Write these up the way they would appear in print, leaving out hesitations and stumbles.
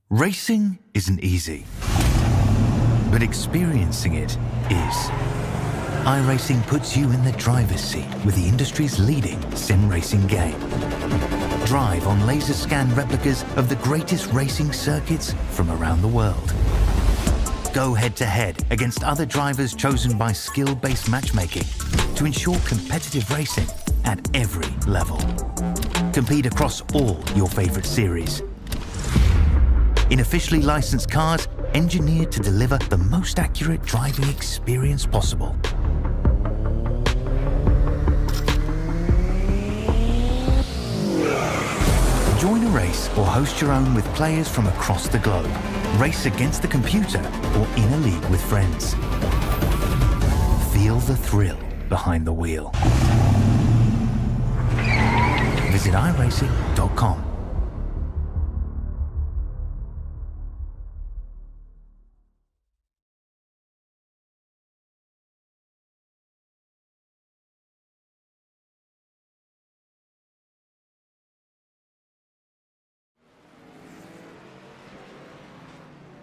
Racing isn't easy, but experiencing it is. iRacing puts you in the driver's seat with the industry's leading sim racing game. Drive on laser scan replicas of the greatest racing circuits from around the world. Go head-to-head against other drivers chosen by skill-based matchmaking to ensure competitive racing at every level. Compete across all your favorite series. In officially licensed cars, engineered to deliver the most accurate driving experience possible. Join a race or host your own with players from across the globe. Race against the computer or in a league with friends. Feel the thrill behind the wheel. Visit iRacing.com.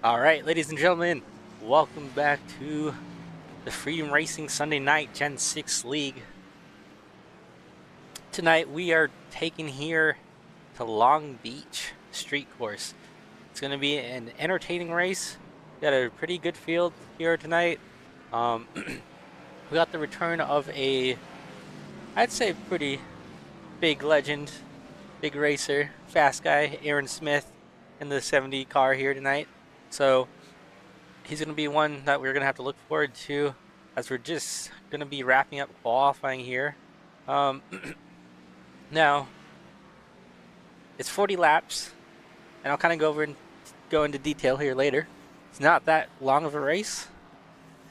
Alright, ladies and gentlemen, welcome back to the Freedom Racing Sunday Night Gen 6 League. Tonight we are taking here to Long Beach Street Course. It's going to be an entertaining race. We got a pretty good field here tonight. We got the return of a, I'd say, pretty big legend, big racer, fast guy, Aaron Smith in the 70 car here tonight. So he's going to be one that we're going to have to look forward to as we're just going to be wrapping up qualifying here. Now, it's 40 laps, and I'll kind of go into detail here later. It's not that long of a race,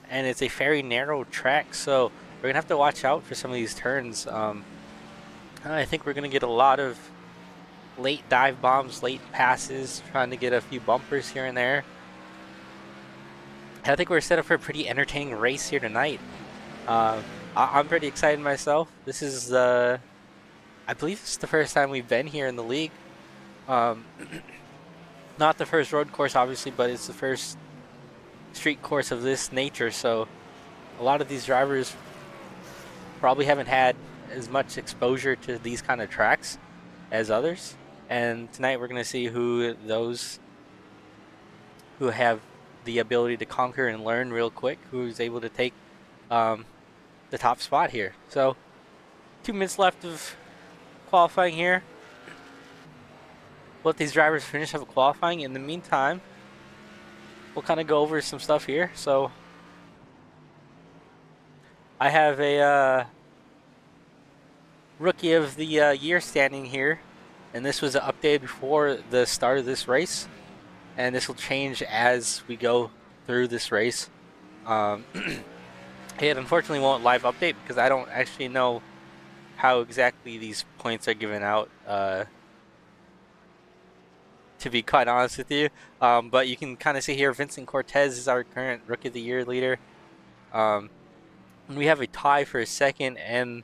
and it's a very narrow track, so we're going to have to watch out for some of these turns. I think we're going to get a lot of late dive bombs, late passes, trying to get a few bumpers here and there. I think we're set up for a pretty entertaining race here tonight. I'm pretty excited myself. This is I believe it's the first time we've been here in the league. Not the first road course, obviously, but it's the first street course of this nature. So a lot of these drivers probably haven't had as much exposure to these kind of tracks as others. And tonight we're going to see who those who have the ability to conquer and learn real quick, who's able to take the top spot here. So 2 minutes left of qualifying here. We'll let these drivers finish up qualifying. In the meantime, we'll kind of go over some stuff here. So I have a Rookie of the Year standing here. And this was updated before the start of this race, and this will change as we go through this race. It unfortunately won't live update because I don't actually know how exactly these points are given out, to be quite honest with you. But you can kind of see here Vincent Cortez is our current Rookie of the Year leader. We have a tie for second, and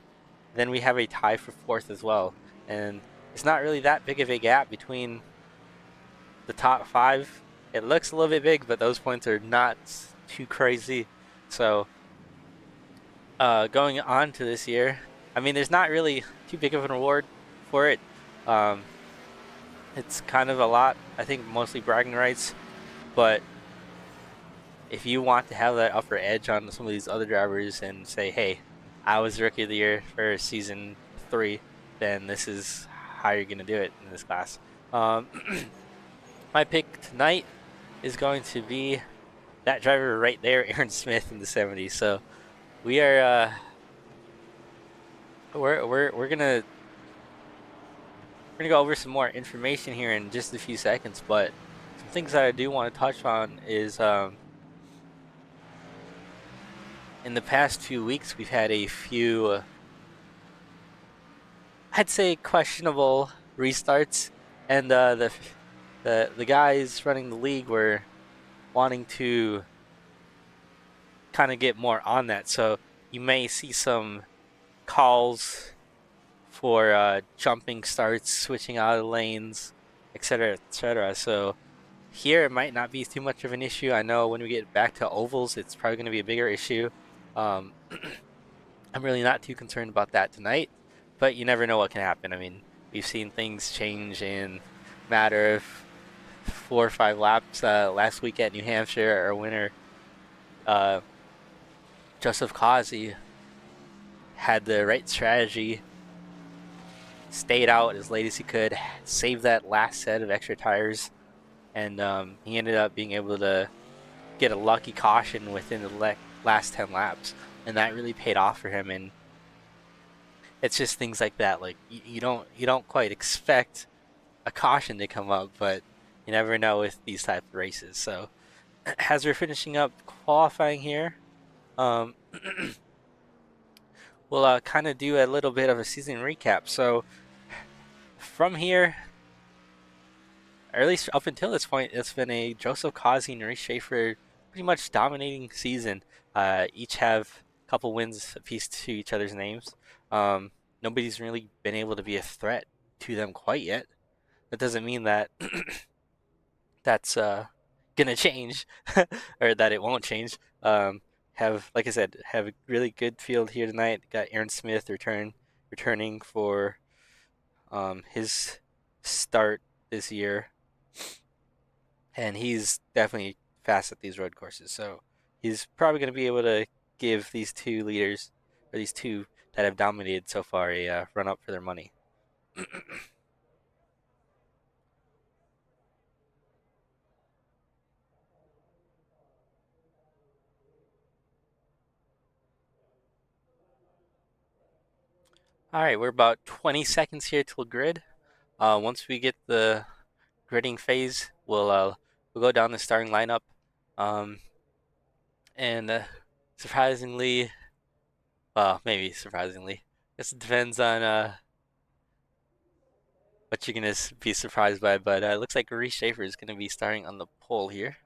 then we have a tie for fourth as well. And it's not really that big of a gap between the top 5. It looks a little bit big, but those points are not too crazy. So going on to this year, I mean, there's not really too big of an award for it. It's kind of a lot, I think, mostly bragging rights. But if you want to have that upper edge on some of these other drivers and say, hey, I was Rookie of the Year for season 3, then this is how you're going to do it in this class. My pick tonight is going to be that driver right there, Aaron Smith in the 70s. So we are we're gonna go over some more information here in just a few seconds, but some things that I do want to touch on is in the past 2 weeks we've had a few I'd say questionable restarts, and the guys running the league were wanting to kind of get more on that. So you may see some calls for jumping starts, switching out of lanes, etc., etc. So here it might not be too much of an issue. I know when we get back to ovals, it's probably going to be a bigger issue. I'm really not too concerned about that tonight, but you never know what can happen. I mean, we've seen things change in a matter of 4 or 5 laps. Last week at New Hampshire, our winner, Joseph Kazi, had the right strategy, stayed out as late as he could, saved that last set of extra tires, and he ended up being able to get a lucky caution within the last 10 laps, and that really paid off for him. And it's just things like that, like you don't quite expect a caution to come up, but you never know with these type of races. So as we're finishing up qualifying here, we'll kind of do a little bit of a season recap. So from here, or at least up until this point, it's been a Joseph Kazi and Reese Schaefer pretty much dominating season. Each have a couple wins apiece to each other's names. Nobody's really been able to be a threat to them quite yet. That doesn't mean that that's gonna change or that it won't change. Like I said, have a really good field here tonight. Got Aaron Smith returning for his start this year, and he's definitely fast at these road courses. So he's probably going to be able to give these two leaders, or these two that have dominated so far, a run up for their money. All right, we're about 20 seconds here till grid. Once we get the gridding phase, we'll go down the starting lineup, and surprisingly, well, maybe surprisingly, I guess it depends on what you're gonna be surprised by. But it looks like Reese Schaefer is gonna be starting on the pole here.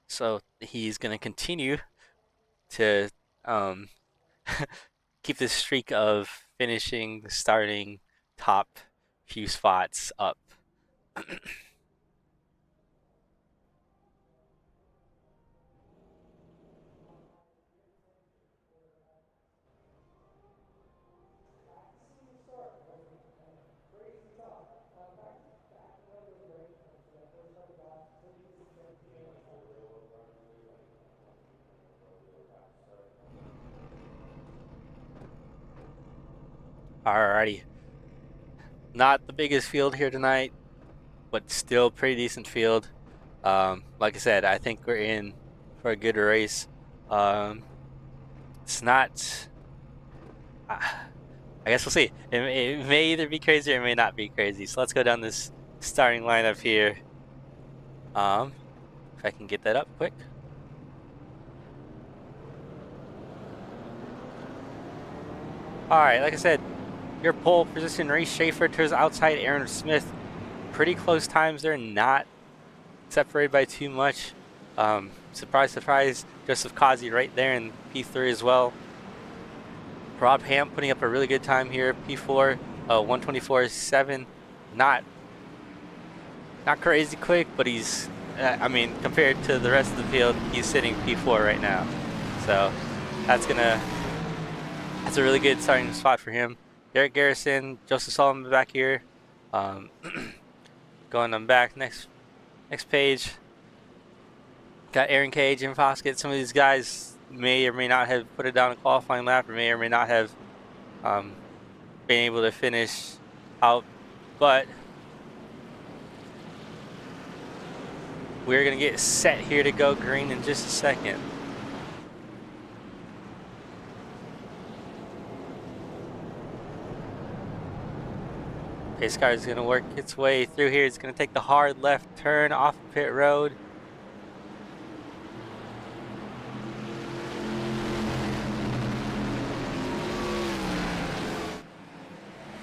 So he's gonna continue to keep this streak of finishing, starting top few spots up. Alrighty. Not the biggest field here tonight, but still pretty decent field. Like I said, I think we're in for a good race. It's not. I guess we'll see. It may either be crazy or it may not be crazy. So let's go down this starting lineup here. If I can get that up quick. Alright, like I said, your pole position, Reese Schaefer to his outside, Aaron Smith. Pretty close times. They're not separated by too much. Surprise, surprise, Joseph Kazi right there in P3 as well. Rob Ham putting up a really good time here, P4, 124.7. Not crazy quick, but he's, I mean, compared to the rest of the field, he's sitting P4 right now. So that's a really good starting spot for him. Derek Garrison, Joseph Solomon back here. Going on back, next page. Got Aaron K, Jim Foskett. Some of these guys may or may not have put it down a qualifying lap, or may not have been able to finish out. But We're gonna get set here to go green in just a second. Pace car is gonna work its way through here. It's gonna take the hard left turn off pit road.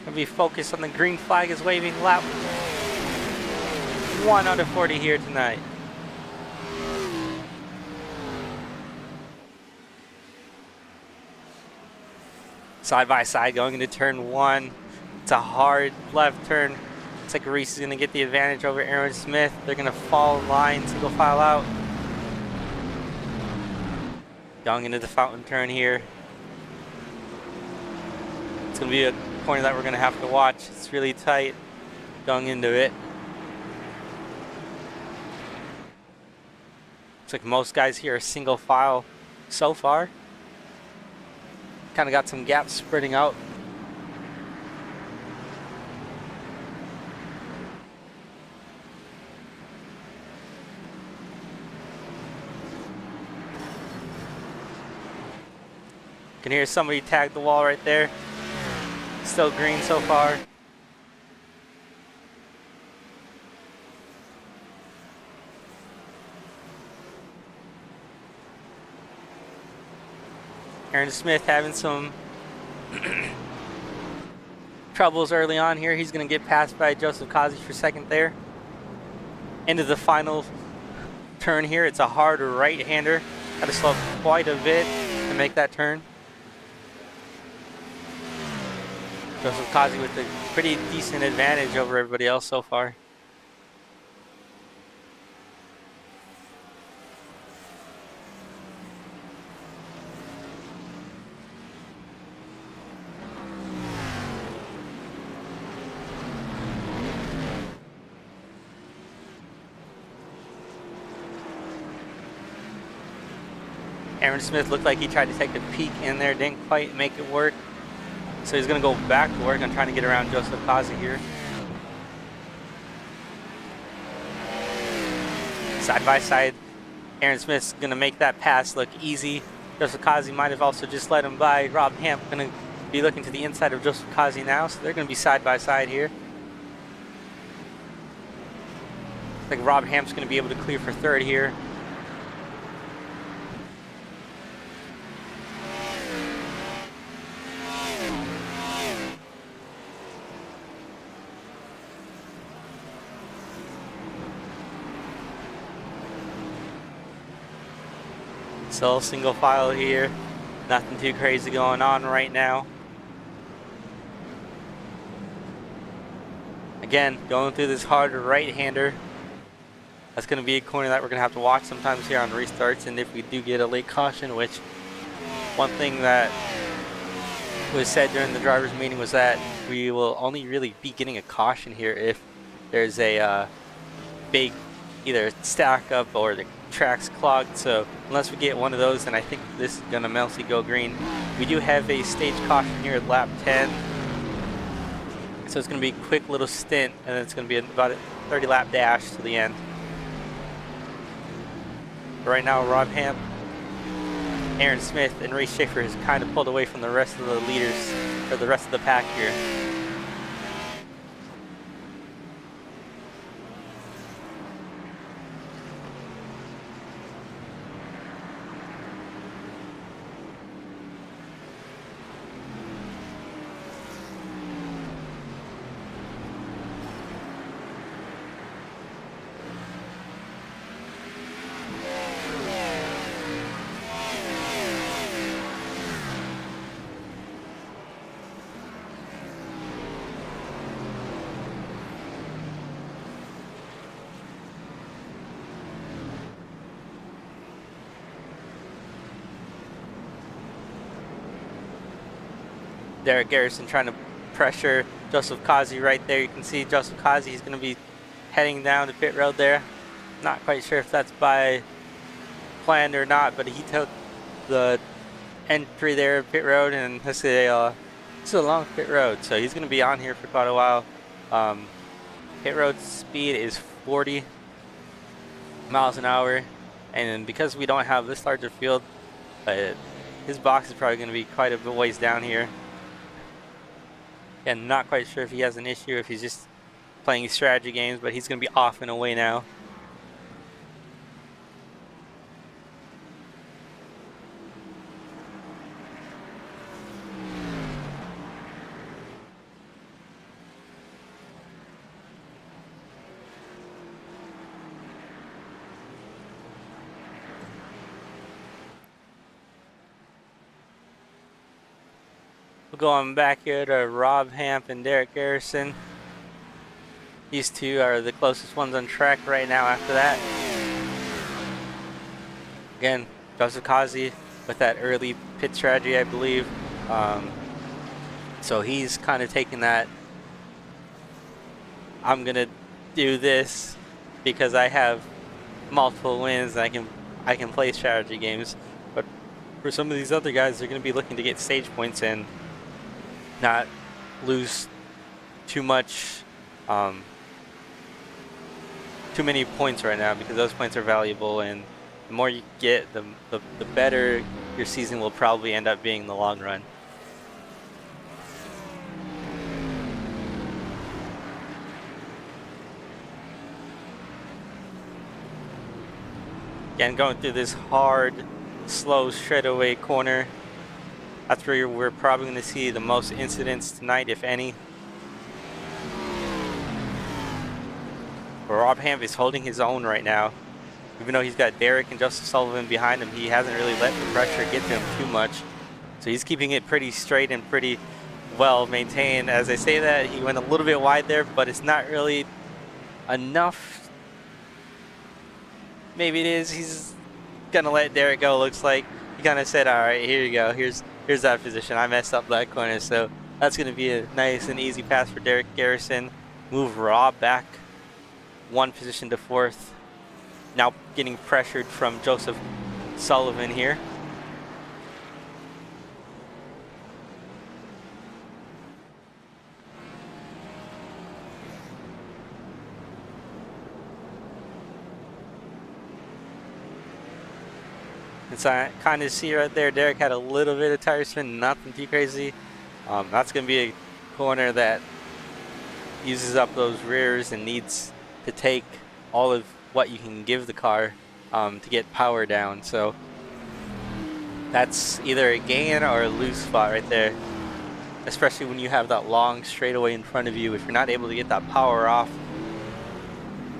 Gonna be focused on the green flag is waving. Lap 1 out of 40 here tonight. Side by side going into turn 1. It's a hard left turn. Looks like Reese is going to get the advantage over Aaron Smith. They're going to fall in line, single file out. Going into the fountain turn here. It's going to be a corner that we're going to have to watch. It's really tight going into it. Looks like most guys here are single file so far. Kind of got some gaps spreading out. Can hear somebody tag the wall right there. Still green so far. Aaron Smith having some troubles early on here. He's going to get passed by Joseph Kazi for second there. Into the final turn here. It's a hard right-hander. Got to slow up quite a bit to make that turn. Joseph Kazi with a pretty decent advantage over everybody else so far. Aaron Smith looked like he tried to take a peek in there, didn't quite make it work. So he's going to go back to work on trying to get around Joseph Kazi here. Side by side, Aaron Smith's going to make that pass look easy. Joseph Kazi might have also just let him by. Rob Hamp going to be looking to the inside of Joseph Kazi now, so they're going to be side by side here. I think Rob Hamp's going to be able to clear for third here. Still single file here. Nothing too crazy going on right now. Again, going through this hard right-hander. That's going to be a corner that we're going to have to watch sometimes here on restarts. And if we do get a late caution, which one thing that was said during the driver's meeting was that we will only really be getting a caution here if there's a big either stack up or the track's clogged. So unless we get one of those, then I think this is going to mostly go green. We do have a stage caution here at lap 10. So it's going to be a quick little stint, and then it's going to be about a 30 lap dash to the end. But right now, Rob Hamp, Aaron Smith, and Ray Schaefer has kind of pulled away from the rest of the leaders, or the rest of the pack here. Derek Garrison trying to pressure Joseph Kazi right there. You can see Joseph Kazi is going to be heading down the pit road there. Not quite sure if that's by planned or not, but he took the entry there, pit road, and this is a long pit road, so he's going to be on here for quite a while. Pit road speed is 40. miles an hour. And because we don't have this larger field, his box is probably going to be quite a bit ways down here. And not quite sure if he has an issue, if he's just playing strategy games, but he's going to be off and away now. We'll go on back here to Rob Hamp and Derek Garrison. These two are the closest ones on track right now after that. Again, Joseph Kazi with that early pit strategy, I believe. So he's kind of taking that, I'm going to do this because I have multiple wins and I can play strategy games. But for some of these other guys, they're going to be looking to get stage points and not lose too much, too many points right now, because those points are valuable, and the more you get, the better your season will probably end up being in the long run. Again, going through this hard, slow straightaway corner. That's where we're probably going to see the most incidents tonight, if any. Rob Hamp is holding his own right now. Even though he's got Derek and Joseph Sullivan behind him, he hasn't really let the pressure get to him too much. So he's keeping it pretty straight and pretty well maintained. As I say that, he went a little bit wide there, but it's not really enough. Maybe it is. He's going to let Derek go, looks like. He kind of said, all right, here you go. Here's that position. I messed up that corner, so that's going to be a nice and easy pass for Derek Garrison. Move Rob back one position to fourth. Now getting pressured from Joseph Sullivan here. And so I kind of see right there, Derek had a little bit of tire spin, nothing too crazy. That's going to be a corner that uses up those rears and needs to take all of what you can give the car to get power down. So that's either a gain or a lose spot right there, especially when you have that long straightaway in front of you. If you're not able to get that power off,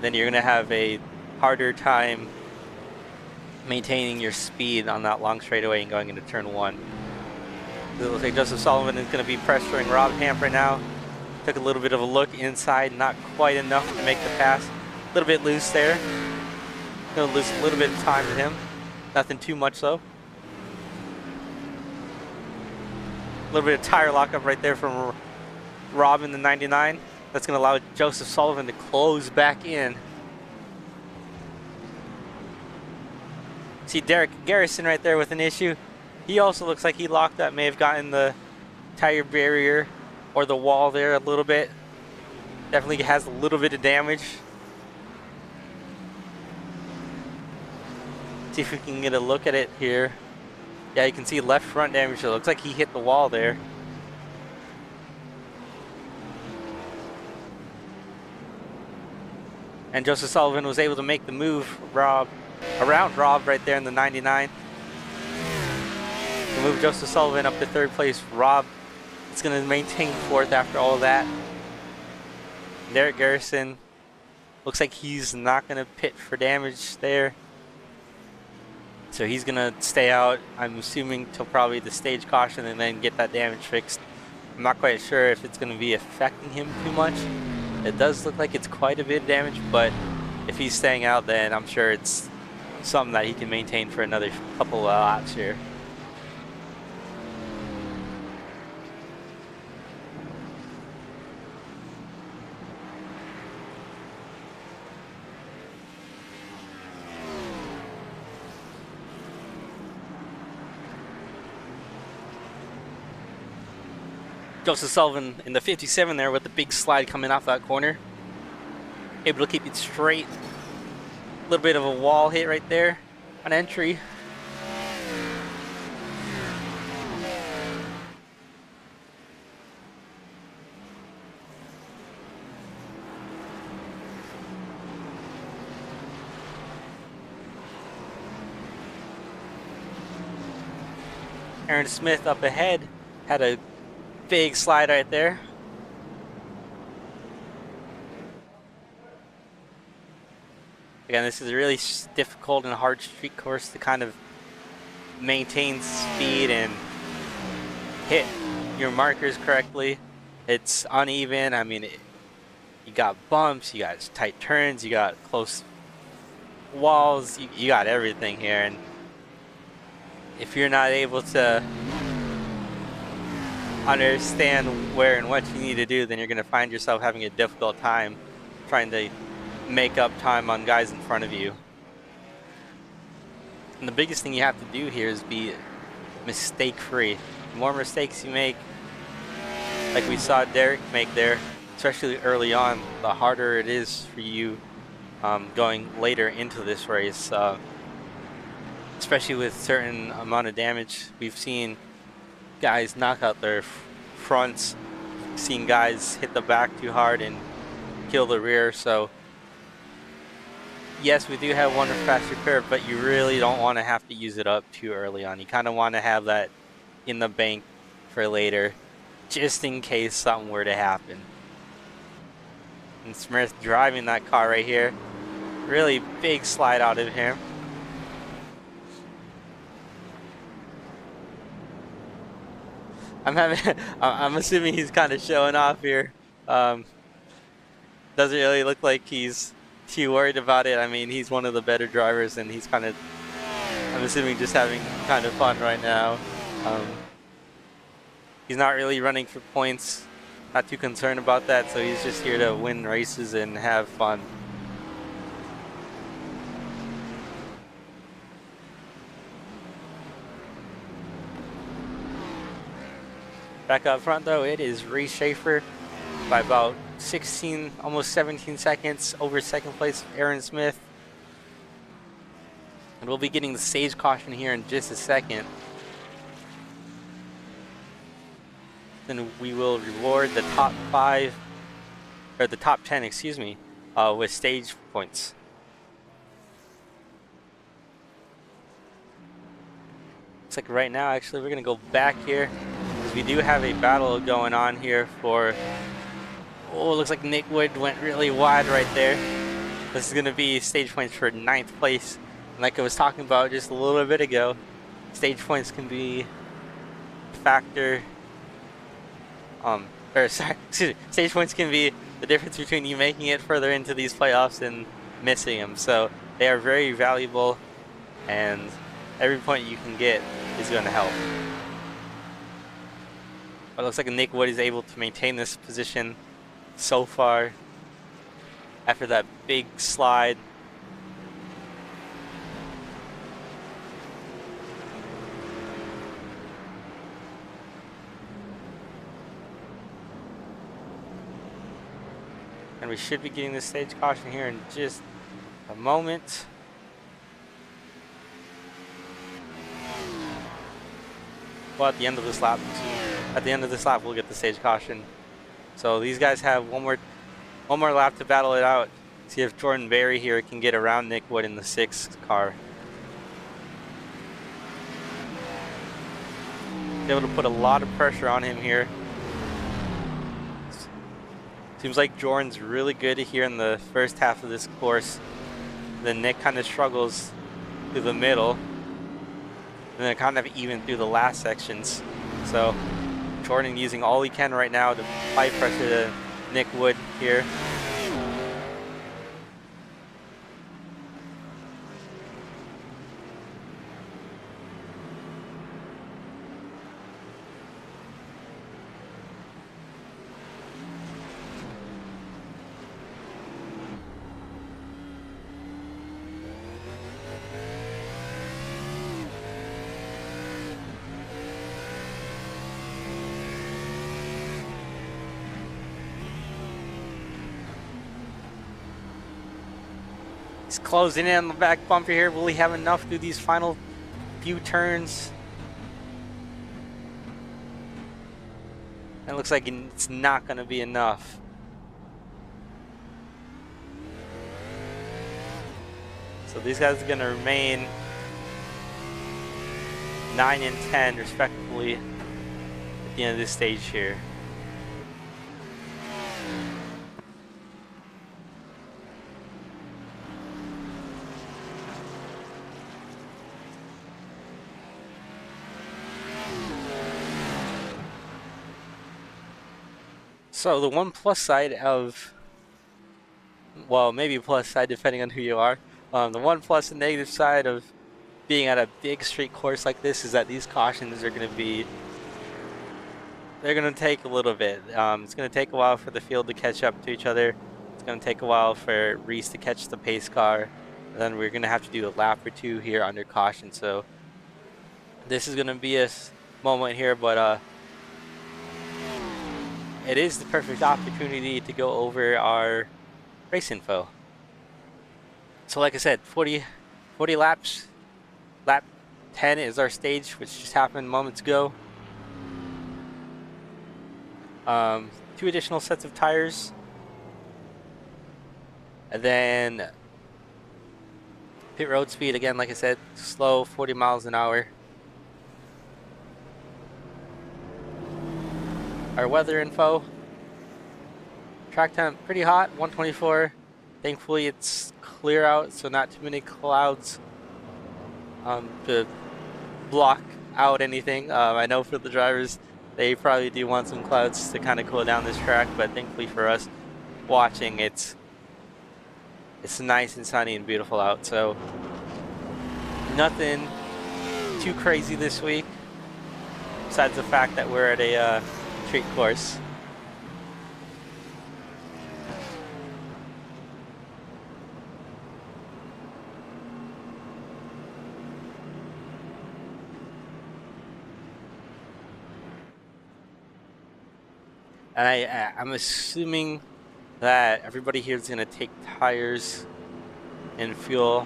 then you're going to have a harder time maintaining your speed on that long straightaway and going into turn one. It looks like Joseph Sullivan is going to be pressuring Rob Hamp right now. Took a little bit of a look inside, not quite enough to make the pass. A little bit loose there. Going to lose a little bit of time to him. Nothing too much though. A little bit of tire lockup right there from Rob in the 99. That's going to allow Joseph Sullivan to close back in. See Derek Garrison right there with an issue. He also looks like he locked that, may have gotten the tire barrier or the wall there a little bit. Definitely has a little bit of damage. See if we can get a look at it here. Yeah, you can see left front damage. It looks like he hit the wall there. And Joseph Sullivan was able to make the move around Rob right there in the 99. To move Joseph Sullivan up to third place. Rob is going to maintain fourth after all of that. Derek Garrison looks like he's not going to pit for damage there. So he's going to stay out, I'm assuming, till probably the stage caution and then get that damage fixed. I'm not quite sure if it's going to be affecting him too much. It does look like it's quite a bit of damage, but if he's staying out, then I'm sure it's something that he can maintain for another couple of laps here. Joseph Sullivan in the 57 there with the big slide coming off that corner. Able to keep it straight. little bit of a wall hit right there on entry. Aaron Smith up ahead had a big slide right there. Again, this is a really difficult and hard street course to kind of maintain speed and hit your markers correctly. It's uneven. I mean, you got bumps, you got tight turns, you got close walls, you got everything here. And if you're not able to understand where and what you need to do, then you're going to find yourself having a difficult time trying to make up time on guys in front of you. And the biggest thing you have to do here is be mistake-free. The more mistakes you make, like we saw Derek make there, especially early on, the harder it is for you going later into this race. Especially with certain amount of damage. We've seen guys knock out their fronts, seen guys hit the back too hard and kill the rear. So yes, we do have one faster curve, but you really don't want to have to use it up too early on. You kind of want to have that in the bank for later, just in case something were to happen. And Smith driving that car right here, really big slide out of him. I'm assuming he's kind of showing off here. Doesn't really look like he's too worried about it. I mean, he's one of the better drivers, and he's kind of, I'm assuming, just having kind of fun right now. He's not really running for points, not too concerned about that, so he's just here to win races and have fun. Back up front though, it is Reese Schaefer by about 16, almost 17 seconds over second place Aaron Smith. And we'll be getting the stage caution here in just a second. Then we will reward the top 5, or the top 10, excuse me, with stage points. Looks like right now, actually, we're gonna go back here. We do have a battle going on here for, oh, it looks like Nick Wood went really wide right there. This is going to be stage points for 9th place. And like I was talking about just a little bit ago, stage points can be a factor, stage points can be the difference between you making it further into these playoffs and missing them. So they are very valuable, and every point you can get is going to help. But it looks like Nick Wood is able to maintain this position so far after that big slide. And we should be getting the stage caution here in just a moment. Well, at the end of this lap, we'll get the stage caution. So these guys have one more lap to battle it out. See if Jordan Berry here can get around Nick Wood in the 6th car. Able to put a lot of pressure on him here. Seems like Jordan's really good here in the first half of this course. Then Nick kind of struggles through the middle. And then kind of even through the last sections. So Jordan using all he can right now to apply pressure to Nick Wood here. He's closing in on the back bumper here. Will he have enough through these final few turns? It looks like it's not going to be enough. So these guys are going to remain 9 and 10 respectively at the end of this stage here. So the one plus side of, well, maybe plus side depending on who you are. The one plus and negative side of being at a big street course like this is that these cautions are going to be, they're going to take a little bit. It's going to take a while for the field to catch up to each other. It's going to take a while for Reese to catch the pace car. And then we're going to have to do a lap or two here under caution. So this is going to be a moment here, but it is the perfect opportunity to go over our race info. So like I said, 40 laps. Lap 10 is our stage, which just happened moments ago. 2 additional sets of tires. And then pit road speed, again, like I said, slow, 40 miles an hour. Our weather info. Track temp pretty hot, 124. Thankfully it's clear out, so not too many clouds to block out anything. I know for the drivers, they probably do want some clouds to kind of cool down this track, but thankfully for us watching, it's nice and sunny and beautiful out. So nothing too crazy this week, besides the fact that we're at a street course. And I'm assuming that everybody here is going to take tires and fuel.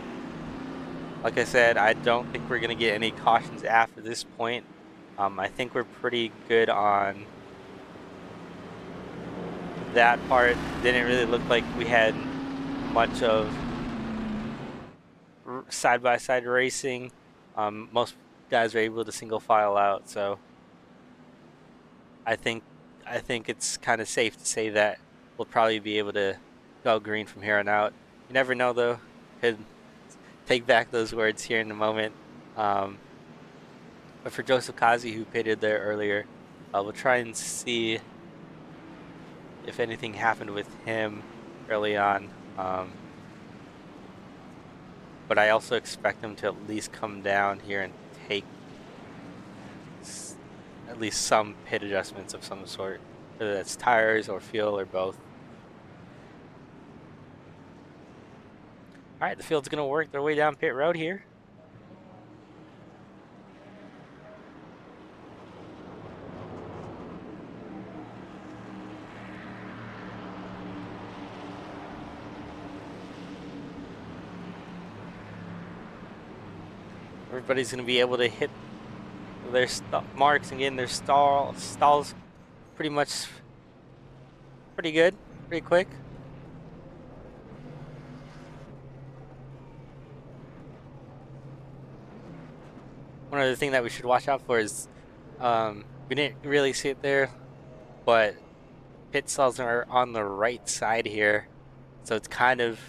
Like I said, I don't think we're going to get any cautions after this point. I think we're pretty good on that part. Didn't really look like we had much of side-by-side racing. Most guys are able to single file out, so I think it's kind of safe to say that we'll probably be able to go green from here on out. You never know, though. Could take back those words here in a moment. But for Joseph Kazi, who pitted there earlier, we'll try and see if anything happened with him early on. But I also expect him to at least come down here and take at least some pit adjustments of some sort, whether that's tires or fuel or both. Alright, the field's gonna work their way down pit road here. Everybody's gonna be able to hit their marks and getting their stalls pretty much pretty good, pretty quick. One other thing that we should watch out for is we didn't really see it there, but pit stalls are on the right side here, so it's kind of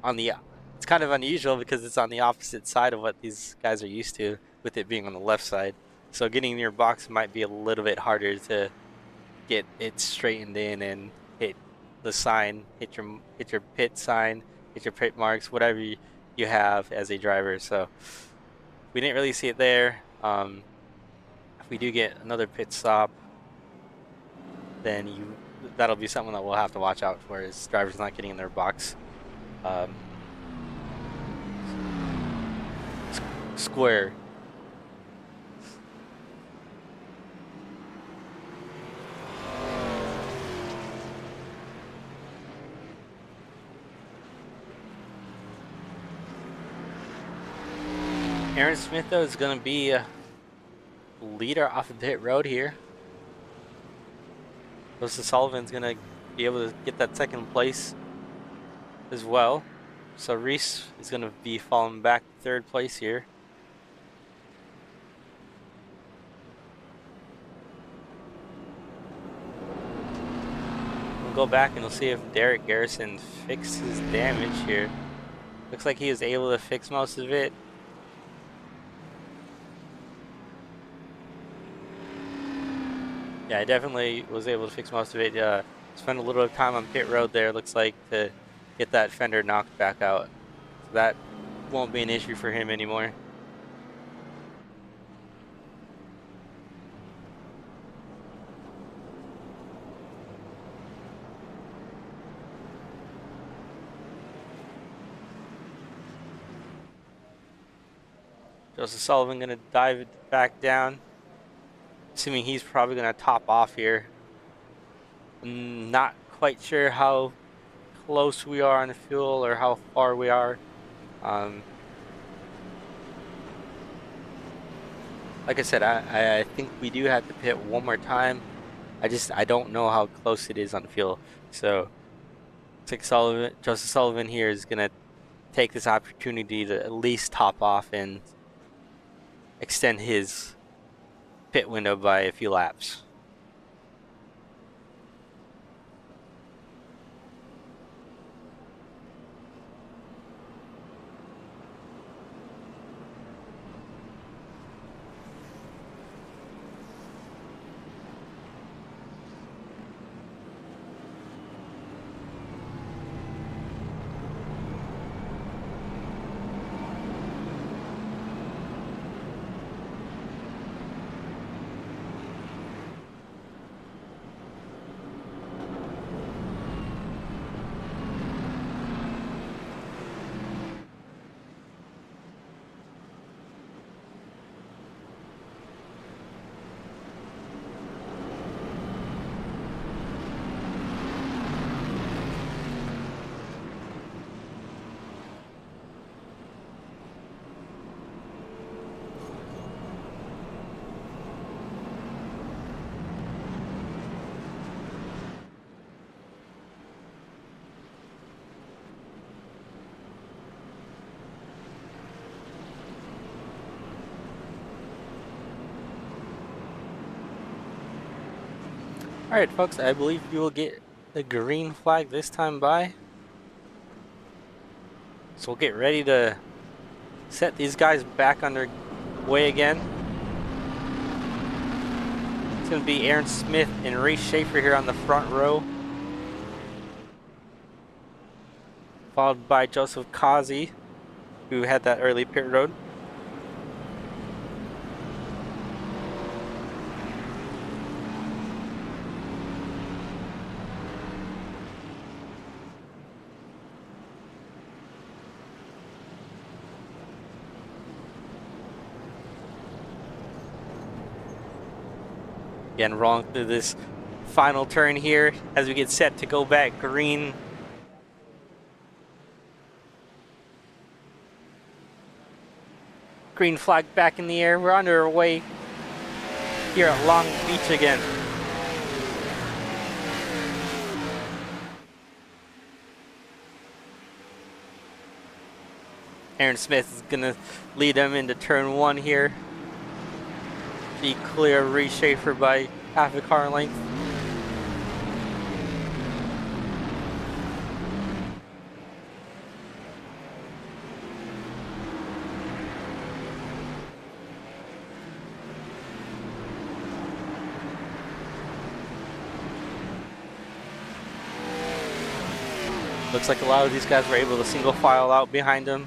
unusual because it's on the opposite side of what these guys are used to, with it being on the left side. So getting in your box might be a little bit harder to get it straightened in and hit the sign, hit your pit sign, hit your pit marks, whatever you have as a driver. So we didn't really see it there. If we do get another pit stop, then that'll be something that we'll have to watch out for, is drivers not getting in their box. Square. Aaron Smith, though, is going to be a leader off the pit road here. Joseph Sullivan's going to be able to get that second place as well. So Reese is going to be falling back to third place here. We'll go back and we'll see if Derek Garrison fixed his damage here. Looks like he was able to fix most of it. Yeah, I definitely was able to fix most of it. Spent a little time on pit road there, looks like, to get that fender knocked back out. So that won't be an issue for him anymore. Joseph Sullivan gonna dive it back down. Assuming he's probably gonna top off here. Not quite sure how close we are on the fuel or how far we are. Like I said, I think we do have to pit one more time. I don't know how close it is on the fuel. So looks like Joseph Sullivan here is gonna take this opportunity to at least top off and extend his pit window by a few laps. Alright folks, I believe you will get the green flag this time by. So we'll get ready to set these guys back on their way again. It's going to be Aaron Smith and Reese Schaefer here on the front row. Followed by Joseph Kazi, who had that early pit road. Again, rolling through this final turn here as we get set to go back green. Green flag back in the air. We're on our way here at Long Beach again. Aaron Smith is going to lead them into turn one here. Be clear Reese Schaefer by half a car length. Looks like a lot of these guys were able to single file out behind him.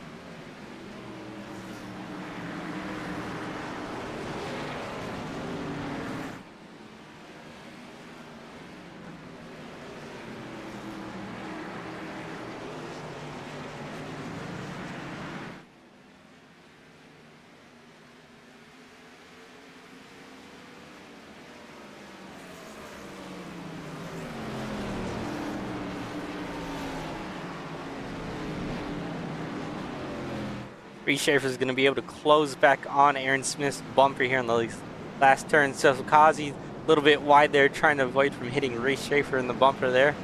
Reese Schaefer's going to be able to close back on Aaron Smith's bumper here in the last turn. So Kazi a little bit wide there, trying to avoid from hitting Reese Schaefer in the bumper there.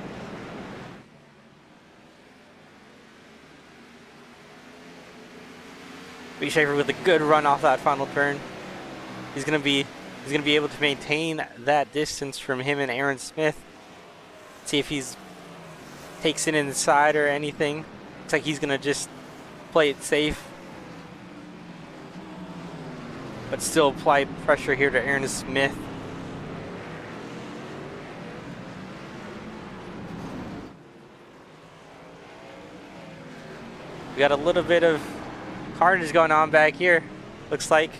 Reese Schaefer with a good run off that final turn. He's going to be able to maintain that distance from him and Aaron Smith. See if he's takes it inside or anything. Looks like he's going to just play it safe, but still apply pressure here to Aaron Smith. We got a little bit of carnage going on back here, looks like.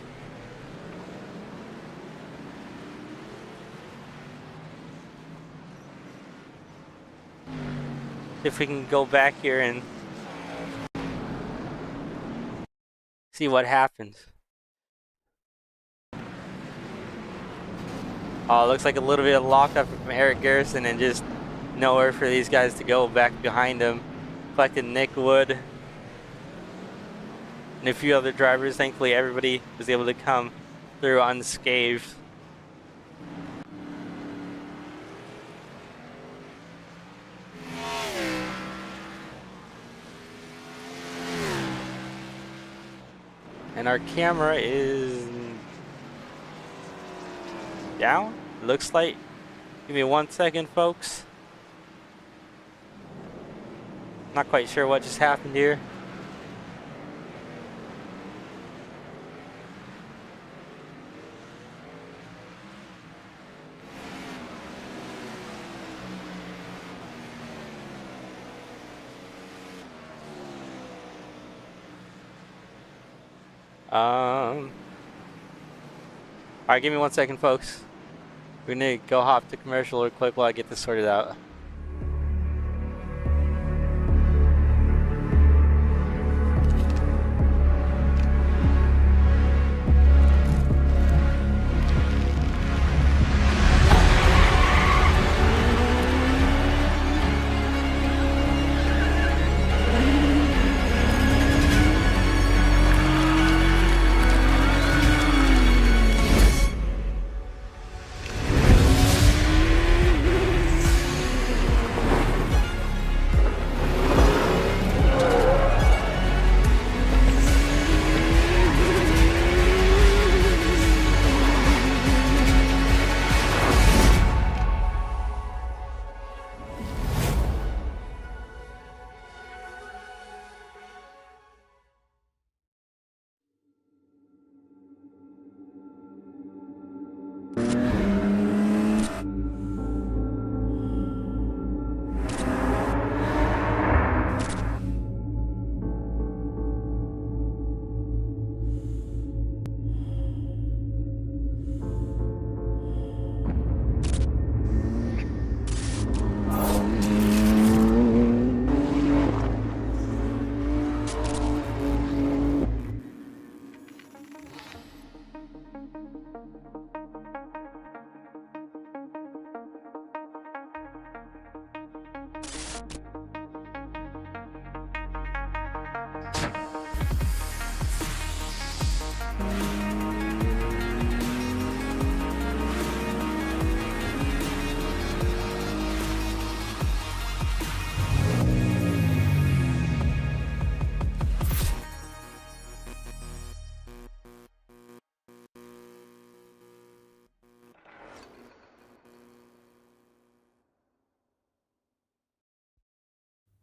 If we can go back here and see what happens. Oh, looks like a little bit of lockup from Eric Garrison and just nowhere for these guys to go back behind him. Collected Nick Wood and a few other drivers. Thankfully, everybody was able to come through unscathed. And our camera is down, looks like. Give me 1 second, folks. Not quite sure what just happened here. Alright, give me 1 second, folks. We need to go hop to commercial real quick while I get this sorted out.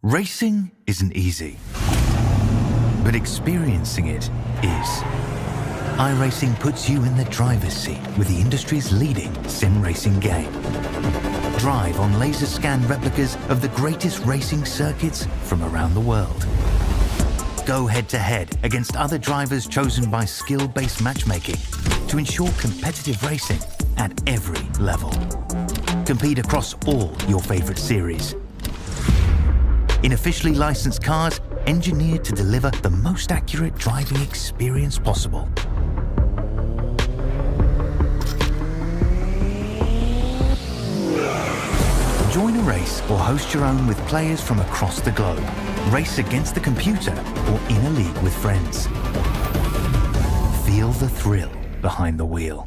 Racing isn't easy, but experiencing it is. iRacing puts you in the driver's seat with the industry's leading sim racing game. Drive on laser scan replicas of the greatest racing circuits from around the world. Go head to head against other drivers chosen by skill-based matchmaking to ensure competitive racing at every level. Compete across all your favorite series. In officially licensed cars, engineered to deliver the most accurate driving experience possible. Join a race or host your own with players from across the globe. Race against the computer or in a league with friends. Feel the thrill behind the wheel.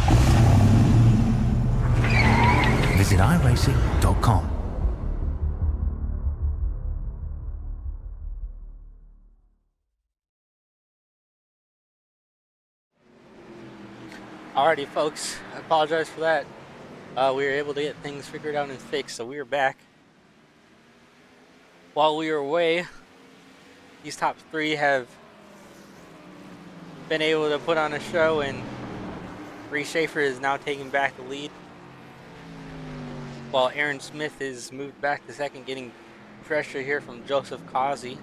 Visit iRacing.com. Alrighty, folks, I apologize for that. We were able to get things figured out and fixed, so we are back. While we were away, these top three have been able to put on a show, and Reese Schaefer is now taking back the lead, while Aaron Smith is moved back to second, getting pressure here from Joseph Causey.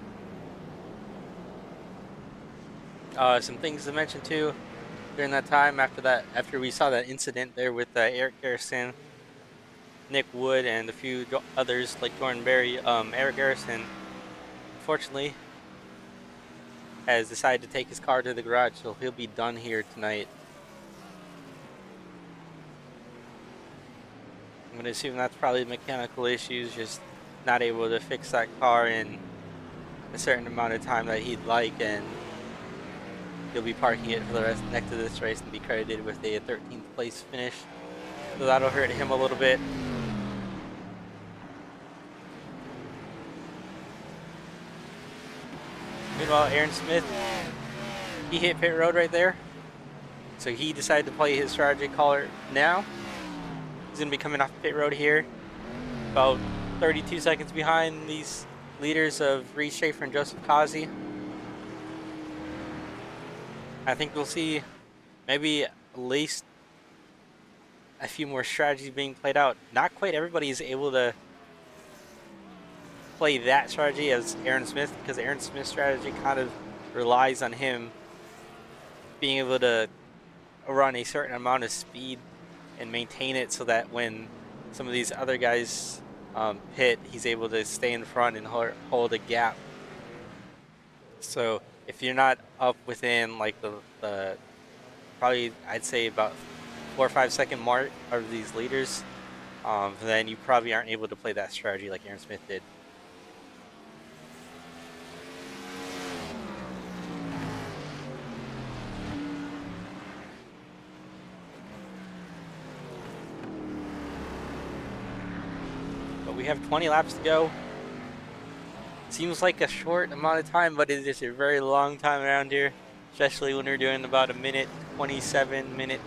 Some things to mention too during that time after we saw that incident there with Eric Garrison, Nick Wood, and a few others like Jordan Berry. Eric Garrison, unfortunately, has decided to take his car to the garage, so he'll be done here tonight. I'm going to assume that's probably mechanical issues, just not able to fix that car in a certain amount of time that he'd like, and he'll be parking it for the rest next to this race and be credited with a 13th place finish. So that'll hurt him a little bit. Meanwhile, Aaron Smith, he hit pit road right there. So he decided to play his strategy caller now. He's going to be coming off pit road here, about 32 seconds behind these leaders of Reese Schaefer and Joseph Causey. I think we'll see maybe at least a few more strategies being played out. Not quite everybody is able to play that strategy as Aaron Smith, because Aaron Smith's strategy kind of relies on him being able to run a certain amount of speed and maintain it so that when some of these other guys hit, he's able to stay in front and hold a gap. So if you're not up within like the probably I'd say about 4 or 5 second mark of these leaders, then you probably aren't able to play that strategy like Aaron Smith did. But we have 20 laps to go. Seems like a short amount of time, but it is a very long time around here, especially when we're doing about a minute 27, minute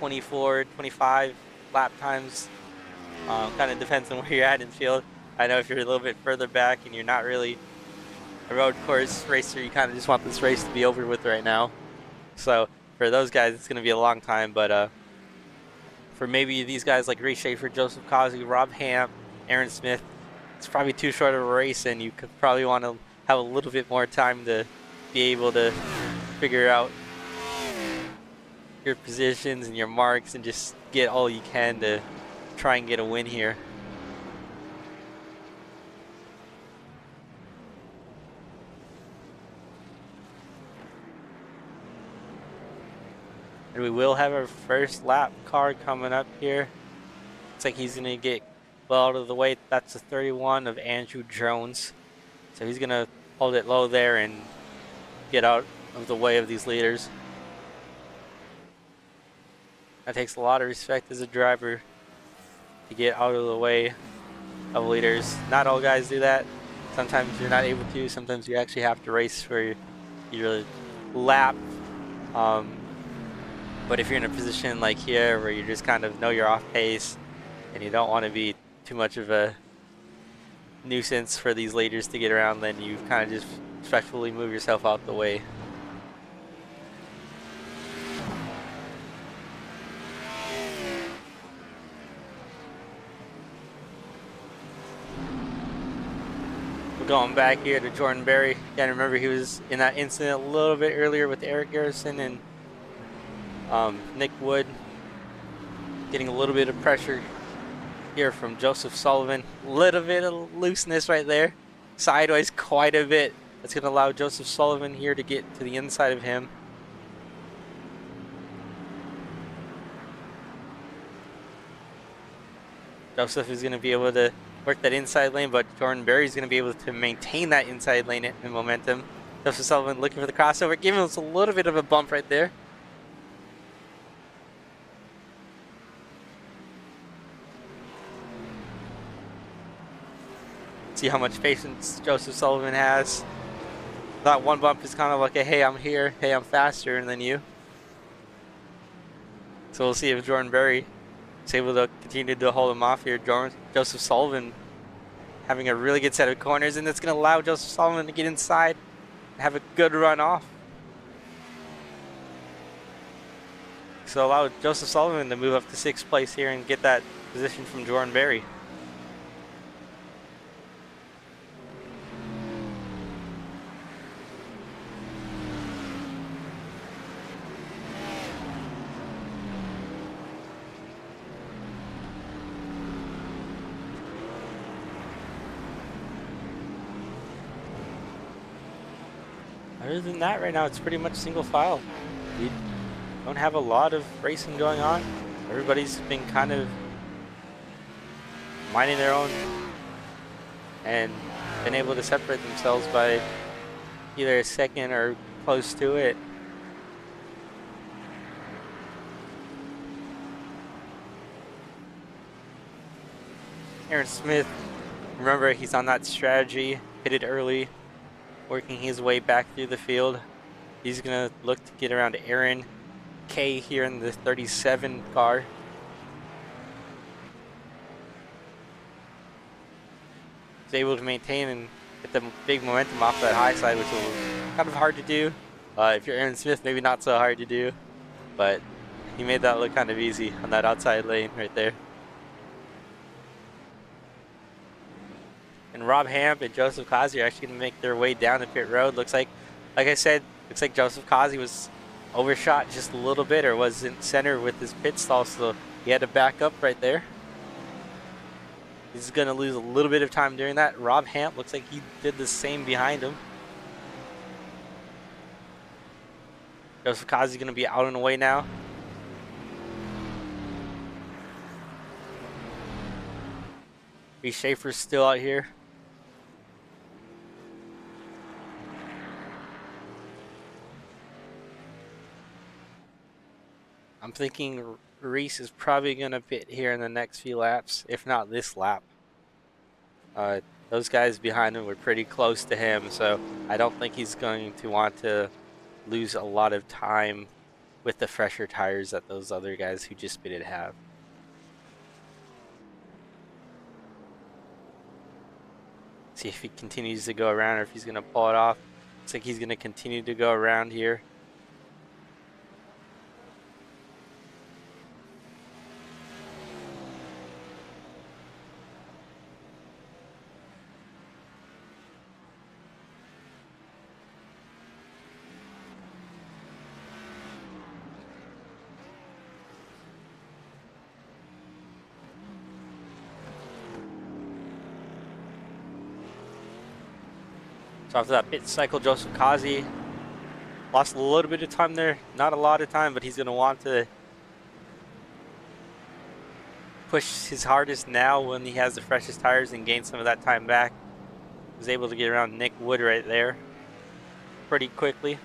24, 25 lap times. Kind of depends on where you're at in field. I know if you're a little bit further back and you're not really a road course racer, you kind of just want this race to be over with right now. So for those guys, it's going to be a long time, but for maybe these guys like Reese Schaefer, Joseph Causey, Rob Hamp, Aaron Smith, it's probably too short of a race, and you could probably want to have a little bit more time to be able to figure out your positions and your marks and just get all you can to try and get a win here. And we will have our first lap car coming up here. Looks like he's going to get well out of the way. That's the 31 of Andrew Jones. So he's going to hold it low there and get out of the way of these leaders. That takes a lot of respect as a driver to get out of the way of leaders. Not all guys do that. Sometimes you're not able to. Sometimes you actually have to race for your lap. But if you're in a position like here where you just kind of know you're off pace and you don't want to be too much of a nuisance for these leaders to get around, then you kind of just respectfully move yourself out the way. We're going back here to Jordan Berry. Again, remember he was in that incident a little bit earlier with Eric Garrison and Nick Wood. Getting a little bit of pressure here from Joseph Sullivan. Little bit of looseness right there. Sideways quite a bit. That's going to allow Joseph Sullivan here to get to the inside of him. Joseph is going to be able to work that inside lane, but Jordan Berry's going to be able to maintain that inside lane and momentum. Joseph Sullivan looking for the crossover, giving us a little bit of a bump right there. See how much patience Joseph Sullivan has. That one bump is kind of like a, hey, I'm here, hey, I'm faster than you. So we'll see if Jordan Berry is able to continue to hold him off here. Joseph Sullivan having a really good set of corners, and that's going to allow Joseph Sullivan to get inside and have a good run off. So allow Joseph Sullivan to move up to 6th place here and get that position from Jordan Berry. Other than that, right now it's pretty much single file. We don't have a lot of racing going on. Everybody's been kind of minding their own and been able to separate themselves by either a second or close to it. Aaron Smith, remember, he's on that strategy, pitted early, working his way back through the field. He's going to look to get around Aaron K here in the 37 car. He's able to maintain and get the big momentum off that high side, which is kind of hard to do. If you're Aaron Smith, maybe not so hard to do, but he made that look kind of easy on that outside lane right there. And Rob Hamp and Joseph Kazi are actually going to make their way down the pit road. Looks like I said, looks like Joseph Kazi was overshot just a little bit, or was in center with his pit stall, so he had to back up right there. He's going to lose a little bit of time doing that. Rob Hamp looks like he did the same behind him. Joseph Kazi going to be out and away now. Reese Schaefer's still out here. I'm thinking Reese is probably going to pit here in the next few laps, if not this lap. Those guys behind him were pretty close to him, so I don't think he's going to want to lose a lot of time with the fresher tires that those other guys who just pitted have. See if he continues to go around or if he's going to pull it off. Looks like he's going to continue to go around here. So after that pit cycle, Joseph Kazi lost a little bit of time there. Not a lot of time, but he's going to want to push his hardest now when he has the freshest tires and gain some of that time back. He was able to get around Nick Wood right there pretty quickly.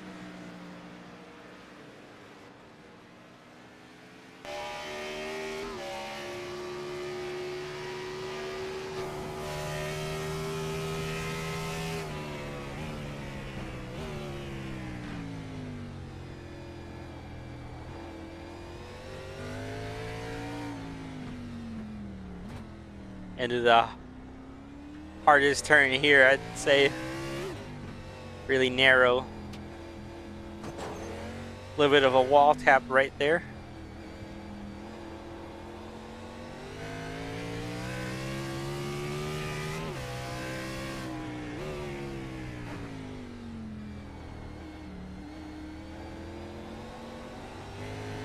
Into the hardest turn here, I'd say. Really narrow. A little bit of a wall tap right there.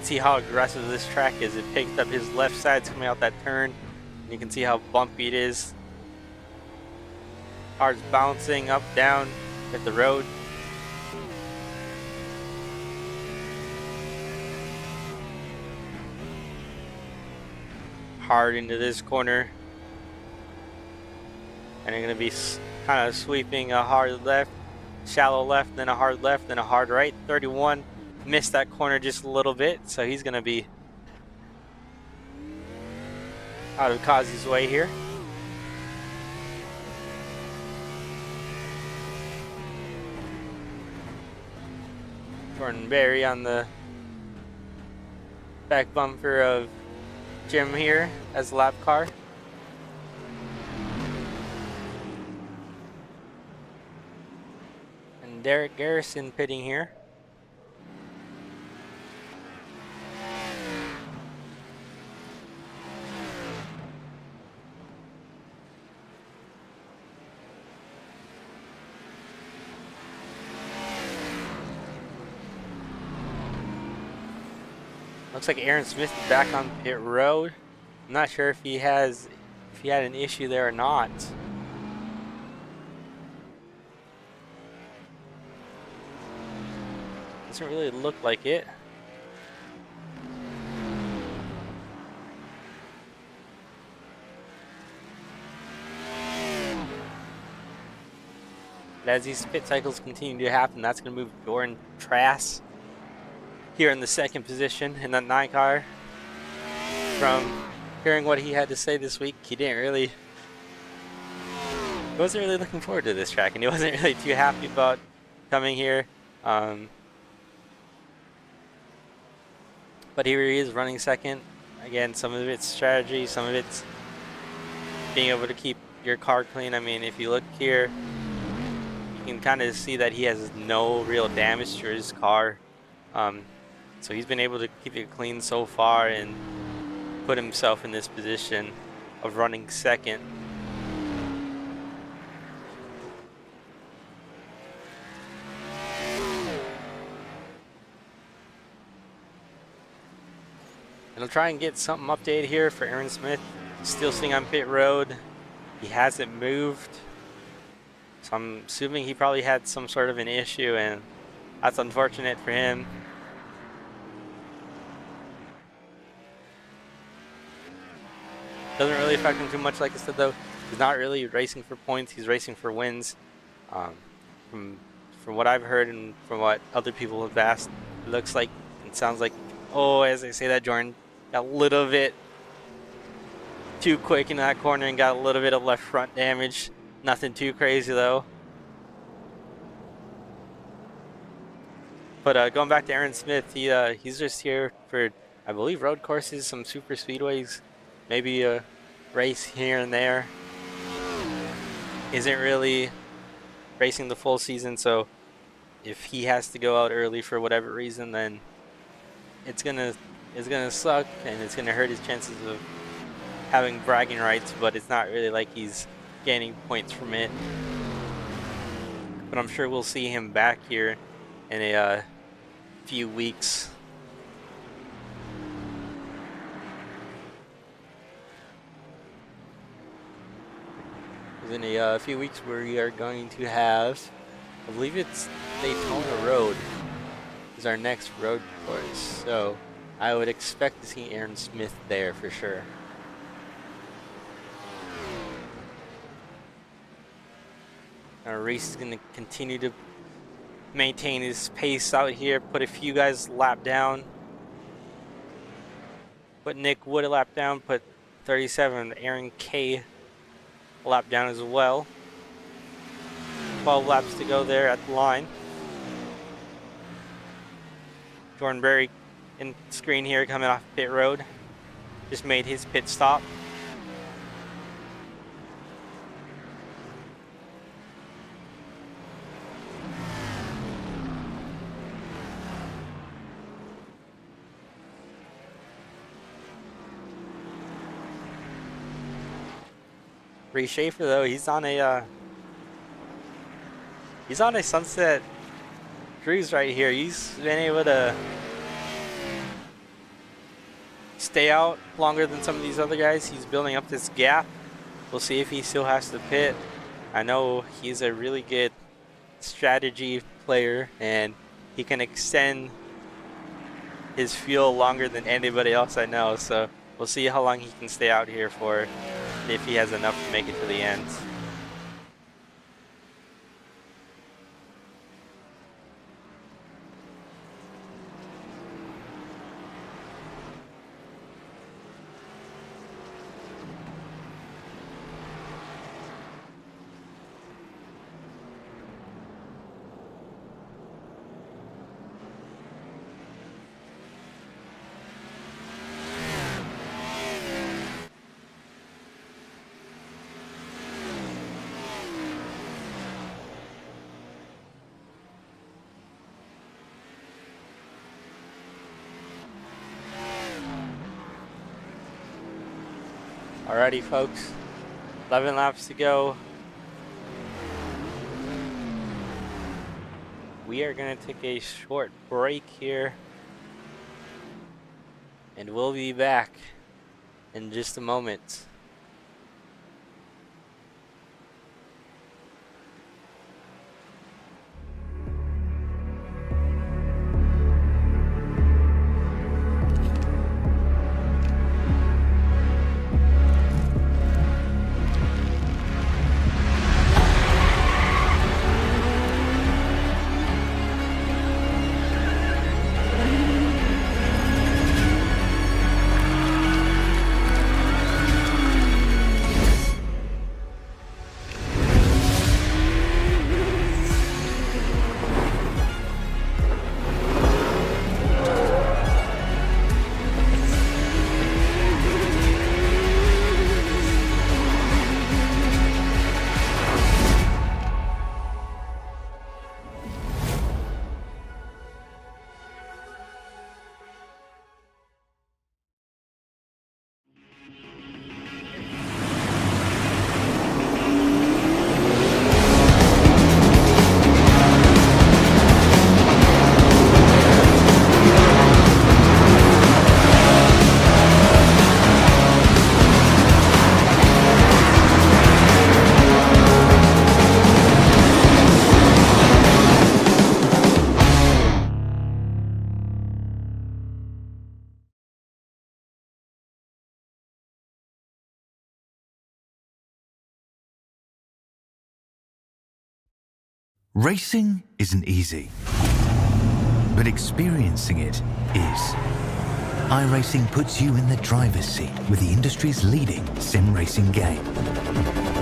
See how aggressive this track is. It picked up his left side coming out that turn. You can see how bumpy it is. Cars bouncing up, down at the road. Hard into this corner. And they're going to be kind of sweeping a hard left, shallow left, then a hard left, then a hard right. 31 missed that corner just a little bit, so he's going to be out of Kazi's way here. Jordan Berry on the back bumper of Jim here as lap car. And Derek Garrison pitting here. Looks like Aaron Smith is back on pit road. I'm not sure if he had an issue there or not. Doesn't really look like it. But as these pit cycles continue to happen, that's going to move Jordan Trask here in the second position in that 9 car. From hearing what he had to say this week, he wasn't really looking forward to this track, and he wasn't really too happy about coming here. But here he is running second. Again, some of it's strategy, some of it's being able to keep your car clean. I mean, if you look here, you can kind of see that he has no real damage to his car. So he's been able to keep it clean so far and put himself in this position of running second. And I'll try and get something updated here for Aaron Smith. Still sitting on pit road. He hasn't moved. So I'm assuming he probably had some sort of an issue, and that's unfortunate for him. Doesn't really affect him too much, like I said, though. He's not really racing for points. He's racing for wins. From what I've heard and from what other people have asked, it looks like, it sounds like, oh, as I say that, Jordan got a little bit too quick in that corner and got a little bit of left front damage. Nothing too crazy, though. But going back to Aaron Smith, he's just here for, I believe, road courses, some super speedways, maybe a race here and there. Isn't really racing the full season, so if he has to go out early for whatever reason, then it's gonna suck, and it's gonna hurt his chances of having bragging rights. But it's not really like he's gaining points from it. But I'm sure we'll see him back here in a few weeks. In a few weeks we are going to have, I believe it's Daytona Road is our next road course, so I would expect to see Aaron Smith there for sure. Our race is going to continue to maintain his pace out here, put a few guys lap down, put Nick Wood a lap down, put 37 Aaron K lap down as well. 12 laps to go there at the line. Jordan Berry in screen here coming off pit road. Just made his pit stop. Bree Schaefer, though, he's on a sunset cruise right here. He's been able to stay out longer than some of these other guys. He's building up this gap. We'll see if he still has to pit. I know he's a really good strategy player, and he can extend his fuel longer than anybody else I know. So we'll see how long he can stay out here for, if he has enough to make it to the end. Alrighty, folks. 11 laps to go. We are going to take a short break here. And we'll be back in just a moment. Racing isn't easy, but experiencing it is. iRacing puts you in the driver's seat with the industry's leading sim racing game.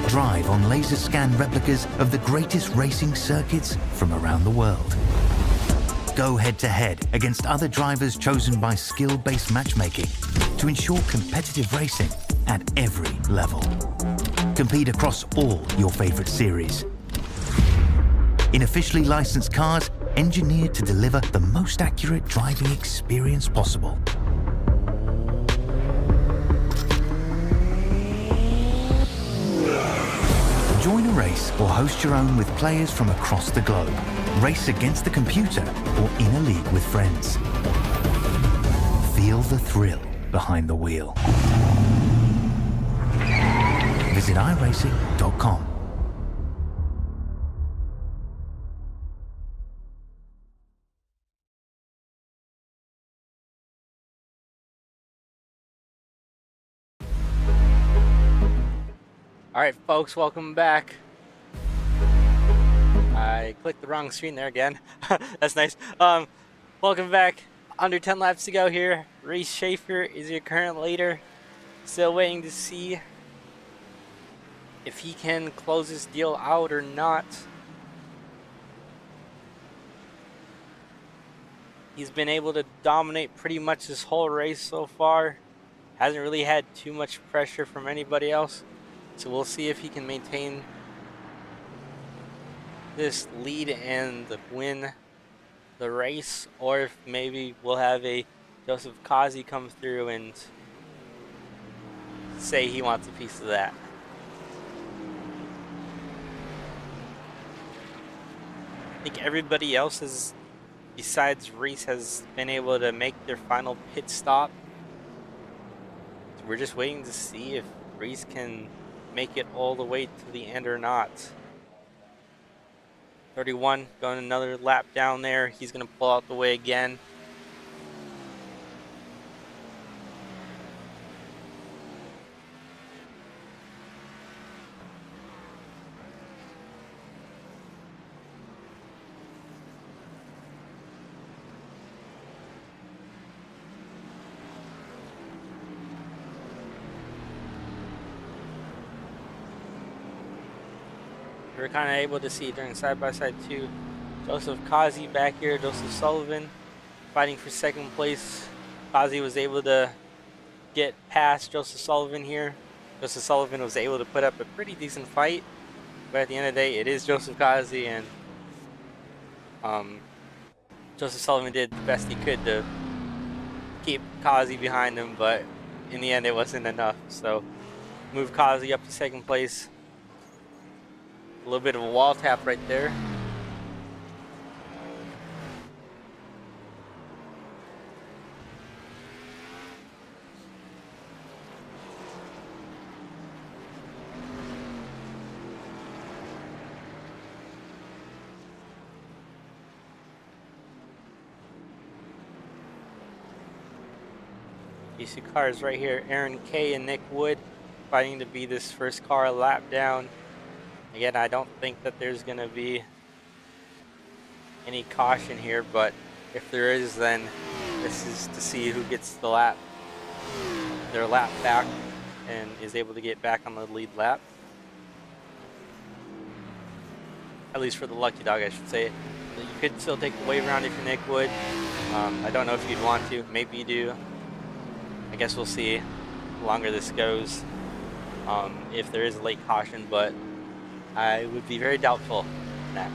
Drive on laser scan replicas of the greatest racing circuits from around the world. Go head-to-head against other drivers chosen by skill-based matchmaking to ensure competitive racing at every level. Compete across all your favorite series. In officially licensed cars, engineered to deliver the most accurate driving experience possible. Join a race or host your own with players from across the globe. Race against the computer or in a league with friends. Feel the thrill behind the wheel. Visit iRacing.com. Alright, folks, welcome back. I clicked the wrong screen there again. That's nice. Welcome back. Under 10 laps to go here. Reese Schaefer is your current leader. Still waiting to see if he can close this deal out or not. He's been able to dominate pretty much this whole race so far. Hasn't really had too much pressure from anybody else. So we'll see if he can maintain this lead and win the race, or if maybe we'll have a Joseph Kazi come through and say he wants a piece of that. I think everybody else has, besides Reese, has been able to make their final pit stop. So we're just waiting to see if Reese can make it all the way to the end or not. 31 going another lap down there. He's going to pull out the way again. We're kind of able to see during side-by-side too. Joseph Kazi back here, Joseph Sullivan fighting for second place. Kazi was able to get past Joseph Sullivan here. Joseph Sullivan was able to put up a pretty decent fight, but at the end of the day, it is Joseph Kazi, and Joseph Sullivan did the best he could to keep Kazi behind him, but in the end, it wasn't enough. So Move Kazi up to second place. A little bit of a wall tap right there. These two cars right here, Aaron K and Nick Wood, fighting to be this first car a lap down. Again, I don't think that there's going to be any caution here, but if there is, then this is to see who gets their lap back and is able to get back on the lead lap. At least for the lucky dog, I should say. You could still take the wave around if you're Nick Wood. I don't know if you'd want to. Maybe you do. I guess we'll see the longer this goes, if there is a late caution, but I would be very doubtful in that.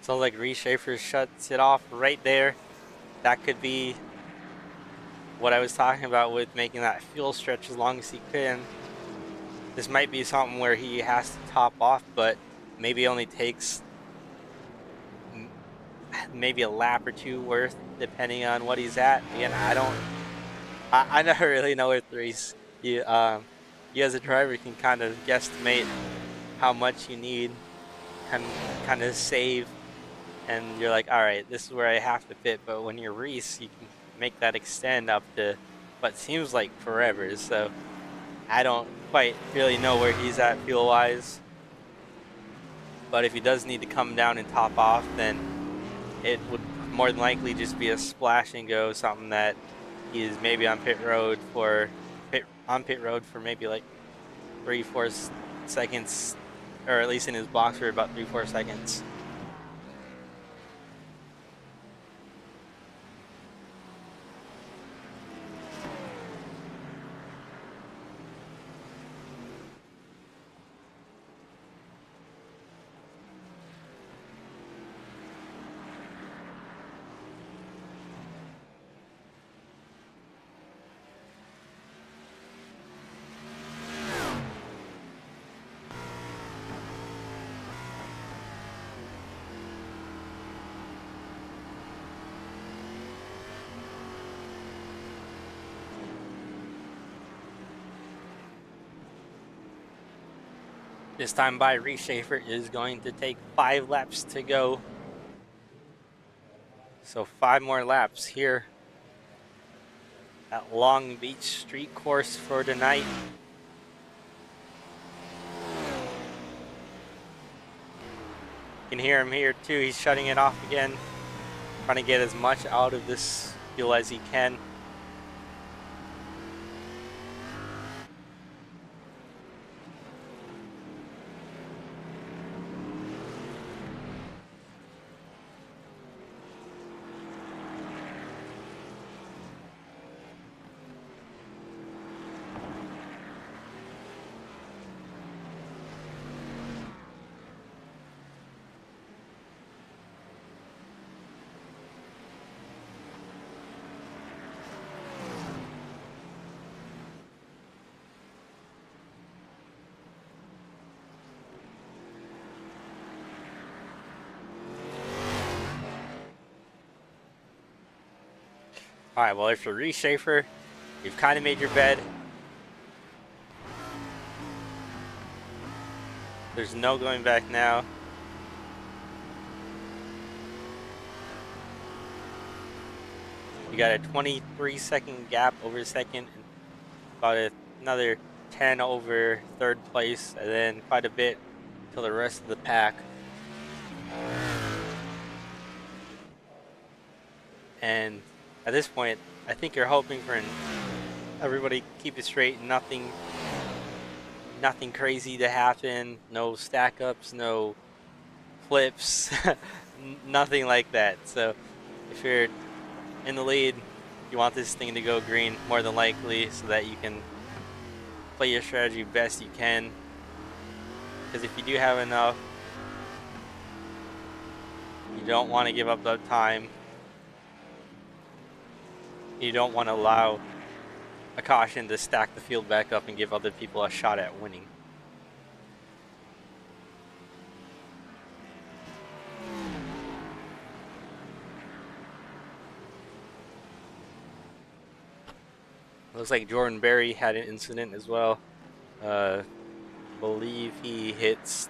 Sounds like Reese Schaefer shuts it off right there. That could be what I was talking about with making that fuel stretch as long as he can. This might be something where he has to top off, but maybe only takes maybe a lap or two worth, depending on what he's at. Again, I never really know with Reese. You as a driver can kind of guesstimate how much you need, kind of save. And you're like, all right, this is where I have to fit. But when you're Reese, you can make that extend up to what seems like forever. So I don't quite really know where he's at fuel-wise. But if he does need to come down and top off, then it would more than likely just be a splash and go, something that he is maybe on pit road for maybe like 3-4 seconds, or at least in his box for about 3-4 seconds. This time by Reese Schaefer is going to take 5 laps to go. So 5 more laps here at Long Beach Street Course for tonight. You can hear him here too. He's shutting it off again, trying to get as much out of this fuel as he can. All right, well, if you're Reese Schaefer, you've kind of made your bed. There's no going back now. You got a 23-second gap over second, and about another 10 over third place, and then quite a bit till the rest of the pack. And at this point, I think you're hoping for Everybody keep it straight. Nothing crazy to happen. No stack ups. No flips. Nothing like that. So if you're in the lead, you want this thing to go green more than likely, so that you can play your strategy best you can. Because if you do have enough, you don't want to give up that time. You don't want to allow a caution to stack the field back up and give other people a shot at winning. Looks like Jordan Berry had an incident as well. Believe he hits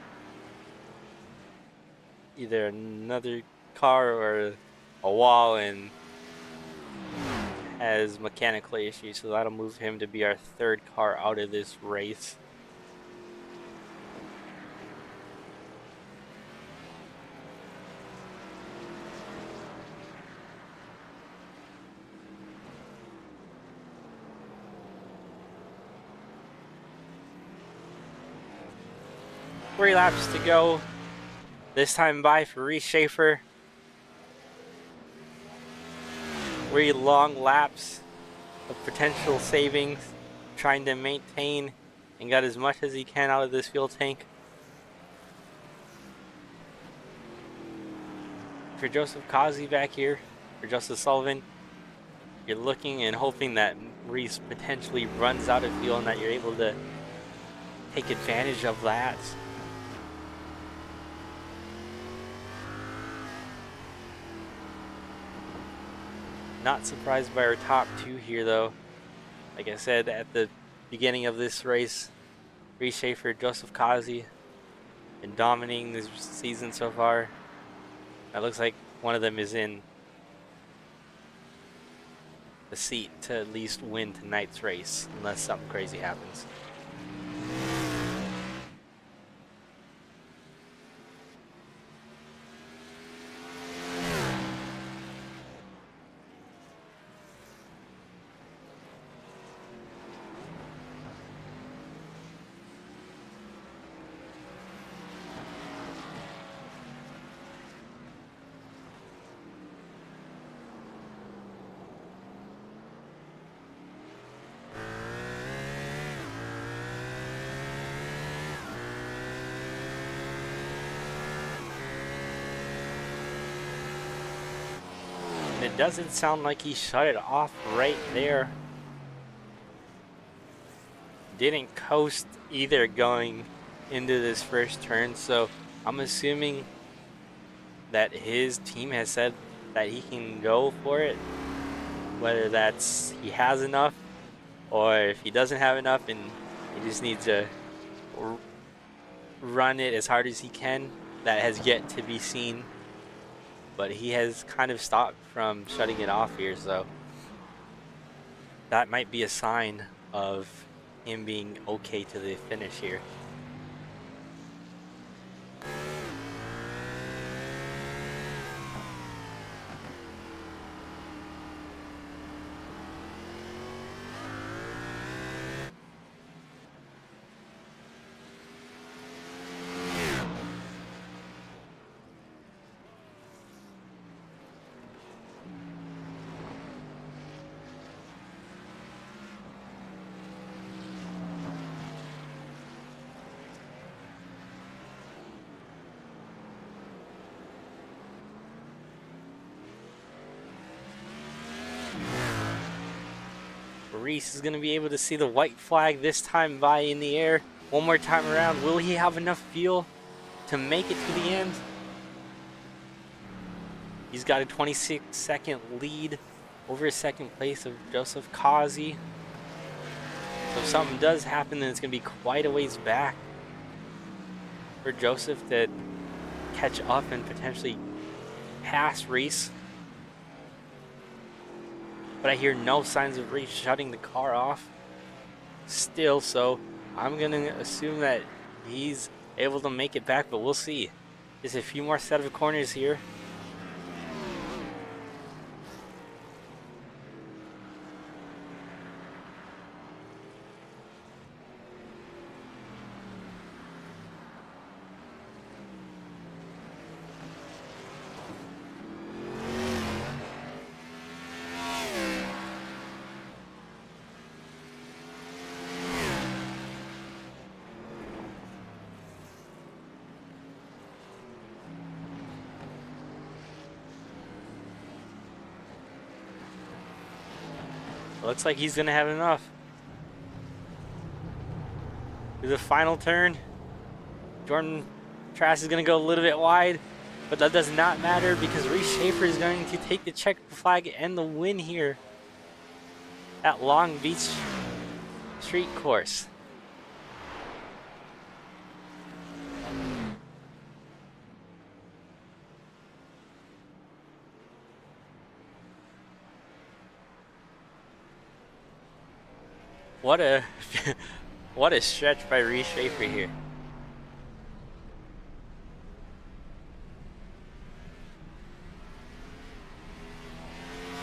either another car or a wall and has mechanical issues, so that'll move him to be our third car out of this race. Three laps to go. This time by for Reese Schaefer. 3 long laps of potential savings, trying to maintain and got as much as he can out of this fuel tank. For Joseph Kazi back here, for Joseph Sullivan, you're looking and hoping that Reese potentially runs out of fuel and that you're able to take advantage of that. Not surprised by our top two here, though. Like I said at the beginning of this race, Reese Schaefer, Joseph Kazi, been dominating this season so far. It looks like one of them is in the seat to at least win tonight's race, unless something crazy happens. It doesn't sound like he shut it off right there. Didn't coast either going into this first turn, so I'm assuming that his team has said that he can go for it. Whether that's he has enough, or if he doesn't have enough and he just needs to run it as hard as he can, that has yet to be seen. But he has kind of stopped from shutting it off here, so that might be a sign of him being okay to the finish here. Reese is going to be able to see the white flag this time by in the air. One more time around. Will he have enough fuel to make it to the end? He's got a 26-second lead over second place of Joseph Kazi. So if something does happen, then it's going to be quite a ways back for Joseph to catch up and potentially pass Reese. But I hear no signs of Reese shutting the car off still, so I'm going to assume that he's able to make it back, but we'll see. Just a few more set of corners here. Looks like he's gonna have enough. To the final turn. Jordan Trask is gonna go a little bit wide, but that does not matter because Reese Schaefer is going to take the checkered flag and the win here at Long Beach Street Course. What a what a stretch by Reese Schaefer here.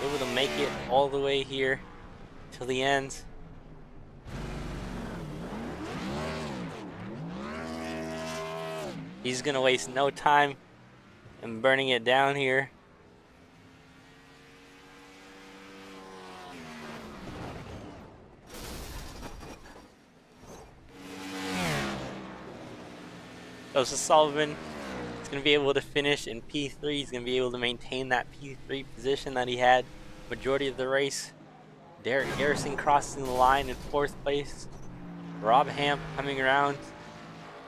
Able to make it all the way here till the end. He's gonna waste no time in burning it down here. Joseph Sullivan is going to be able to finish in P3. He's going to be able to maintain that P3 position that he had majority of the race. Derek Garrison crossing the line in 4th place. Rob Hamp coming around.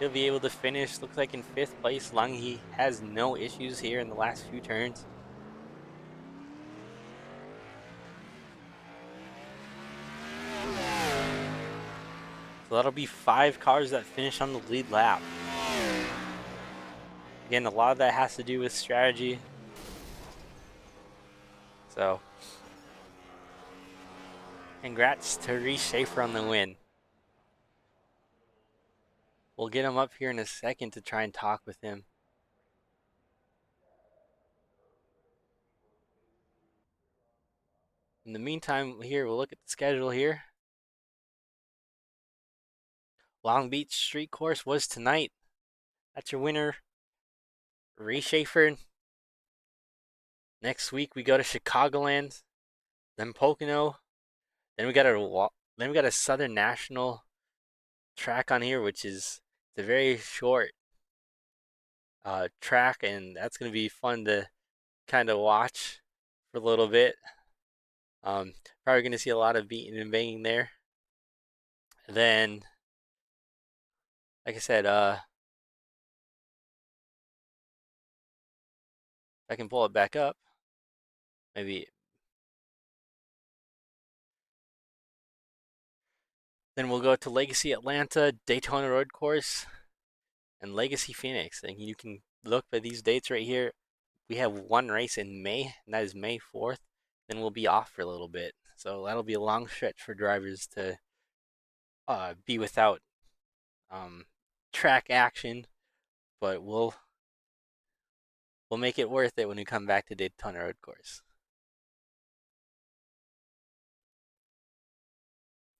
He'll be able to finish, looks like in 5th place, as long as he has no issues here in the last few turns. So that'll be 5 cars that finish on the lead lap. Again, a lot of that has to do with strategy. So, congrats to Reese Schaefer on the win. We'll get him up here in a second to try and talk with him. In the meantime, here, we'll look at the schedule here. Long Beach Street Course was tonight. That's your winner, Reese Schaefer. Next week we go to Chicagoland, then Pocono, then we got a Southern National track on here, which is a very short track, and that's gonna be fun to kind of watch for a little bit. Probably gonna see a lot of beating and banging there. Then, like I said, if I can pull it back up, maybe. Then we'll go to Legacy Atlanta, Daytona Road Course, and Legacy Phoenix. And you can look at these dates right here. We have one race in May, and that is May 4th. Then we'll be off for a little bit. So that'll be a long stretch for drivers to be without track action. But we'll make it worth it when we come back to Daytona Road Course.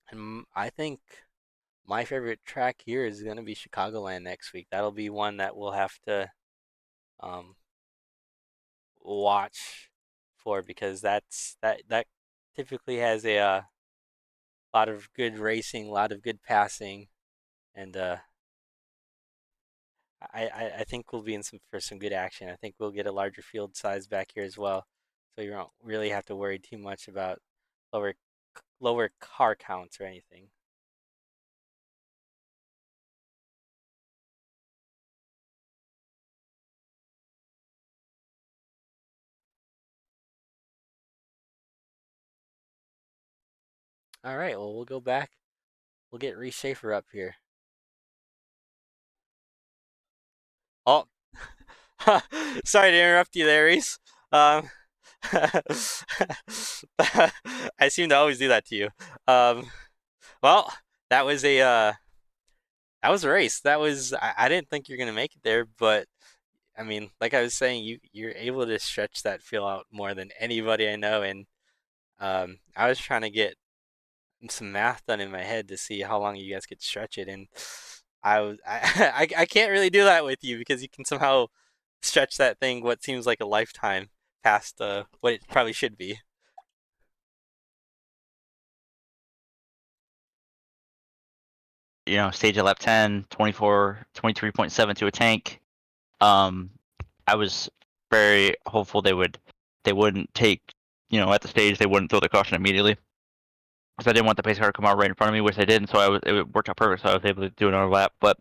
And I think my favorite track here is going to be Chicagoland next week. That'll be one that we'll have to watch for, because that typically has a lot of good racing, a lot of good passing, and I think we'll be in for some good action. I think we'll get a larger field size back here as well, so you don't really have to worry too much about lower car counts or anything. All right, well, we'll go back. We'll get Reese Schaefer up here. Oh, sorry to interrupt you there, Reese. I seem to always do that to you. Um, well, that was a race. I didn't think you were gonna make it there, but I mean, like I was saying, you're able to stretch that field out more than anybody I know, and I was trying to get some math done in my head to see how long you guys could stretch it, and I can't really do that with you, because you can somehow stretch that thing what seems like a lifetime past what it probably should be. Stage at lap 10, 24, 23.7 to a tank. I was very hopeful they wouldn't take, at the stage, they wouldn't throw the caution immediately. because I didn't want the pace car to come out right in front of me, which they didn't. So it worked out perfect. So I was able to do another lap. But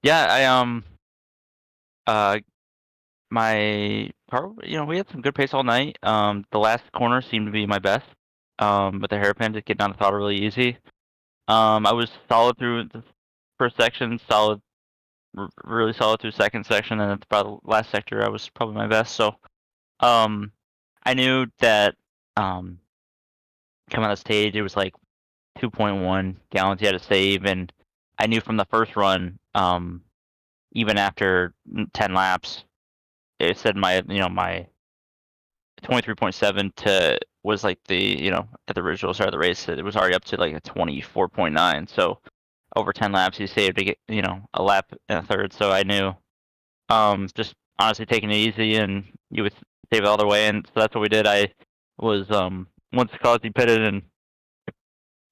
yeah, uh my car, we had some good pace all night. The last corner seemed to be my best. With the hairpin, just getting on the throttle really easy. I was solid through the first section, really solid through second section, and at about the last sector, I was probably my best. So, I knew that coming out of stage, it was like 2.1 gallons you had to save, and I knew from the first run, even after 10 laps, it said my 23.7 to was like at the original start of the race, it was already up to like a 24.9. So over 10 laps, you saved to get a lap and a third. So I knew, just honestly taking it easy, and you would save it all the way. And so that's what we did. I was once Kazi pitted and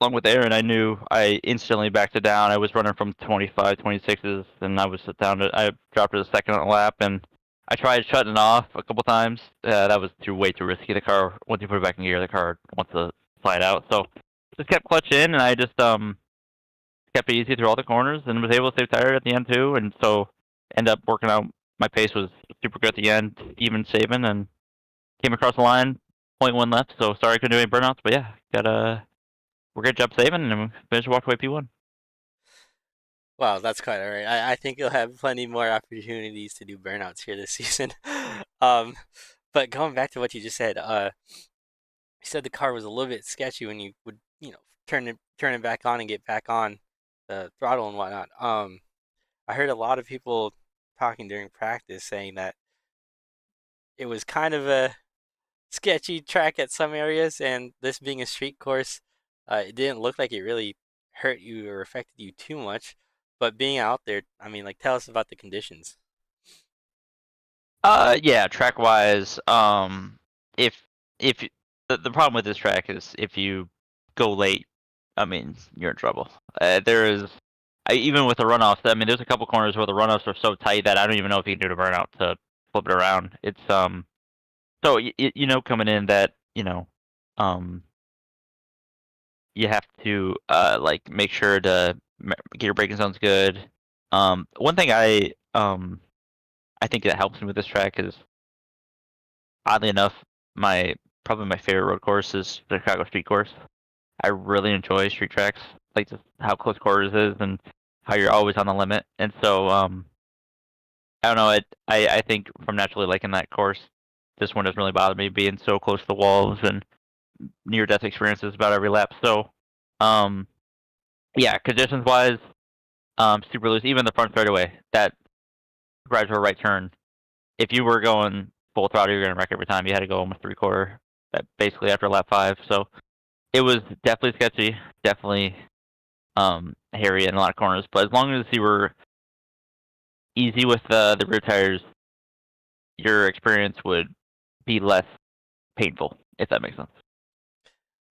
along with Aaron, I knew I instantly backed it down. I was running from 25, 26s, and I dropped to the second lap, and I tried shutting it off a couple times. That was way too risky. The car, once you put it back in gear, the car wants to slide out. So just kept clutch in, and I just kept it easy through all the corners, and was able to save tire at the end too. And so ended up working out. My pace was super good at the end, even saving, and came across the line. 0.1 left, so sorry I couldn't do any burnouts, but yeah, we're good job saving, and we finished walkaway P1. Wow, that's quite all right. I think you'll have plenty more opportunities to do burnouts here this season. Um, but going back to what you just said, you said the car was a little bit sketchy when you would, turn it back on and get back on the throttle and whatnot. I heard a lot of people talking during practice saying that it was kind of a sketchy track at some areas, and this being a street course, it didn't look like it really hurt you or affected you too much. But being out there, I mean, like, tell us about the conditions. Yeah, track wise, if if the problem with this track is if you go late, I mean, you're in trouble. There is, even with the runoffs, I mean, there's a couple corners where the runoffs are so tight that I don't even know if you can do the burnout to flip it around. It's so coming in that um you have to like make sure to get your braking zones good. One thing I think that helps me with this track is, oddly enough, probably my favorite road course is the Chicago Street Course. I really enjoy street tracks, like just how close quarters is and how you're always on the limit. And so I don't know. I think from naturally liking that course, this one doesn't really bother me being so close to the walls and near death experiences about every lap. So yeah, conditions wise, super loose. Even the front straightaway, that right to a right turn, if you were going full throttle, you're going to wreck every time. You had to go almost 3/4, basically after lap 5. So it was definitely sketchy, definitely hairy in a lot of corners. But as long as you were easy with the rear tires, your experience would be less painful, if that makes sense.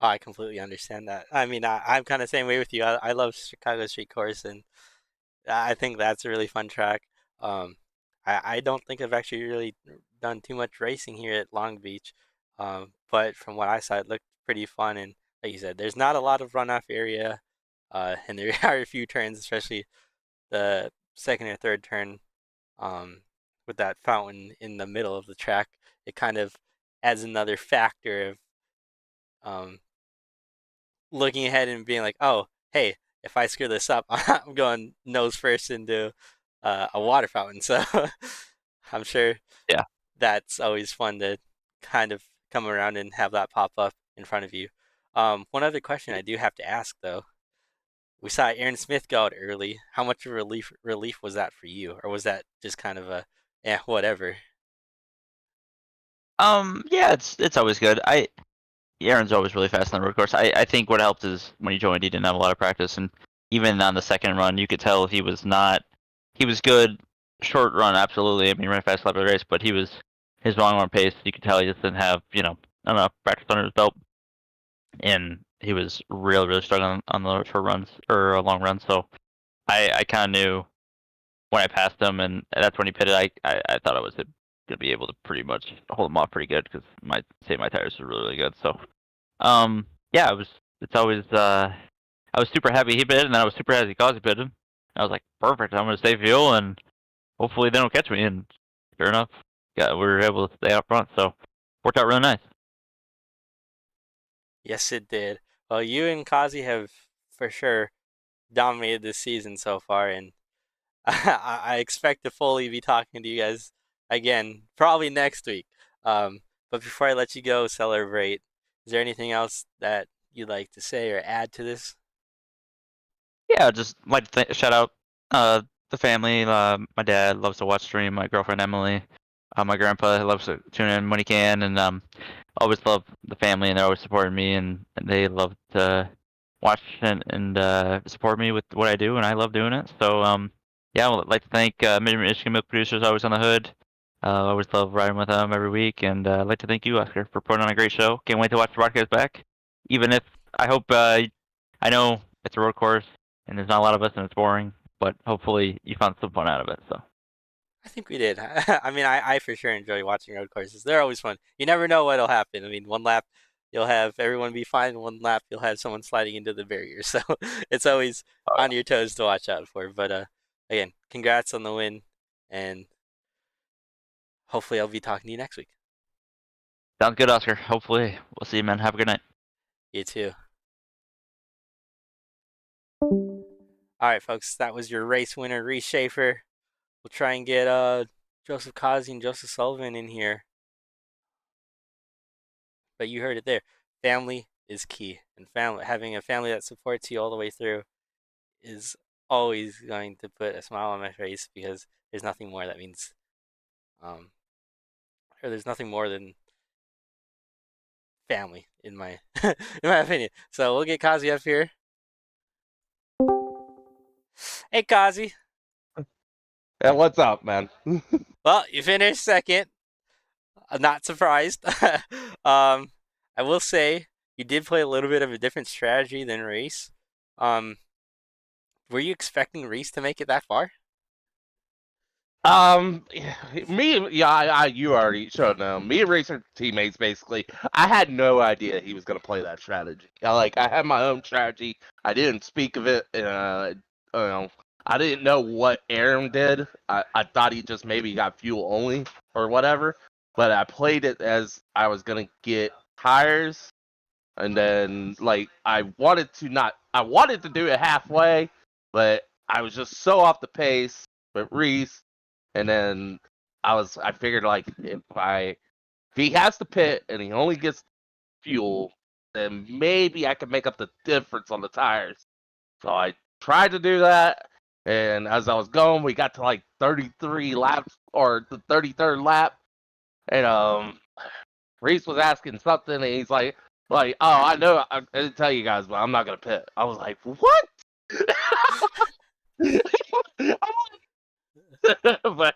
I completely understand that. I mean, I'm kind of the same way with you. I love Chicago Street Course, and I think that's a really fun track. I don't think I've actually really done too much racing here at Long Beach, but from what I saw, it looked pretty fun. And like you said, there's not a lot of runoff area, and there are a few turns, especially the second or third turn, um, with that fountain in the middle of the track. It kind of adds another factor of um, looking ahead and being like, oh, hey, if I screw this up, I'm going nose first into a water fountain. So I'm sure Yeah. that's always fun to kind of come around and have that pop up in front of you. One other question I do have to ask though. We saw Aaron Smith go out early. How much of relief was that for you, or was that just kind of a whatever? Yeah, it's always good. Aaron's always really fast on the road course. I think what helped is when he joined, he didn't have a lot of practice, and even on the second run, you could tell he was not. He was good, short run, absolutely. I mean, he ran fast lap of the race, but his long run pace. You could tell he just didn't have enough practice under his belt, and he was really struggling on the short runs or long runs. So I kind of knew when I passed him, and that's when he pitted. I thought I was gonna be able to pretty much hold him off pretty good because my tires were really good. So yeah, it's always I was super happy he bid, and I was super happy Kazi bid him. I was like, perfect. I'm gonna save fuel, and hopefully they don't catch me. And sure enough, we were able to stay out front, so worked out really nice. Yes, it did. Well, you and Kazi have for sure dominated this season so far, and I expect to fully be talking to you guys again, probably next week. But before I let you go celebrate, is there anything else that you'd like to say or add to this? Yeah, just like to shout out the family. My dad loves to watch stream. My girlfriend Emily. My grandpa loves to tune in when he can, and always love the family, and they're always supporting me, and they love to watch and support me with what I do, and I love doing it. So yeah, I would like to thank Michigan Milk Producers, always on the hood. I always love riding with them every week, and I'd like to thank you, Oscar, for putting on a great show. Can't wait to watch the broadcast back. Even if I hope I know it's a road course and there's not a lot of us and it's boring, but hopefully you found some fun out of it. So I think we did. I mean, I for sure enjoy watching road courses. They're always fun. You never know what'll happen. I mean, one lap you'll have everyone be fine, one lap you'll have someone sliding into the barrier. So it's always on your toes to watch out for. But again, congrats on the win, and hopefully I'll be talking to you next week. sounds good, Oscar. Hopefully we'll see you, man. Have a good night. You too. All right, folks, that was your race winner, Reese Schaefer. We'll try and get Joseph Kazi and Joseph Sullivan in here. But you heard it there. Family is key, and having a family that supports you all the way through is always going to put a smile on my face, because there's nothing more that means, or there's nothing more than family in my in my opinion. So we'll get Kazi up here. Hey, Kazi. Yeah, what's up, man? Well, you finished second. I'm not surprised. I will say you did play a little bit of a different strategy than Reese. Were you expecting Reese to make it that far? Me, yeah, you already showed them. Me and Racer teammates, basically, I had no idea he was gonna play that strategy. Like, I had my own strategy. I didn't speak of it. You know, I didn't know what Aaron did. I thought he just maybe got fuel only or whatever. But I played it as I was gonna get tires, and then like I wanted to do it halfway, but I was just so off the pace with Reese. And then I figured like if he has to pit and he only gets fuel, then maybe I could make up the difference on the tires. So I tried to do that, and as I was going, we got to like 33 laps or the 33rd lap, and Reese was asking something, and he's like, oh, I know, I didn't tell you guys, but I'm not gonna pit. I was like, what? But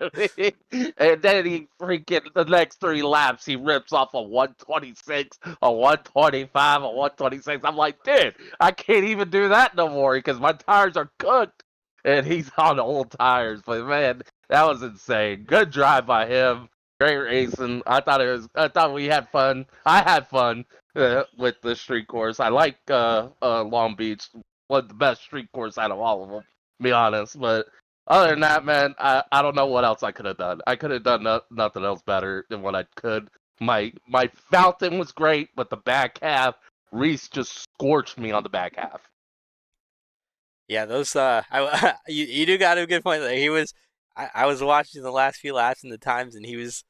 and then he freaking the next 3 laps he rips off a 126, a 125, a 126. I'm like, dude, I can't even do that no more because my tires are cooked, and he's on old tires. But man, that was insane. Good drive by him. Great racing. I thought we had fun. I had fun with the street course. I like Long Beach. Was the best street course out of all of them, to be honest. But other than that, man, I don't know what else I could have done. I could have done nothing else better than what I could. My fountain was great, but the back half, Reese just scorched me on the back half. Yeah, those you do got a good point there. I was watching the last few laps and the times, and he was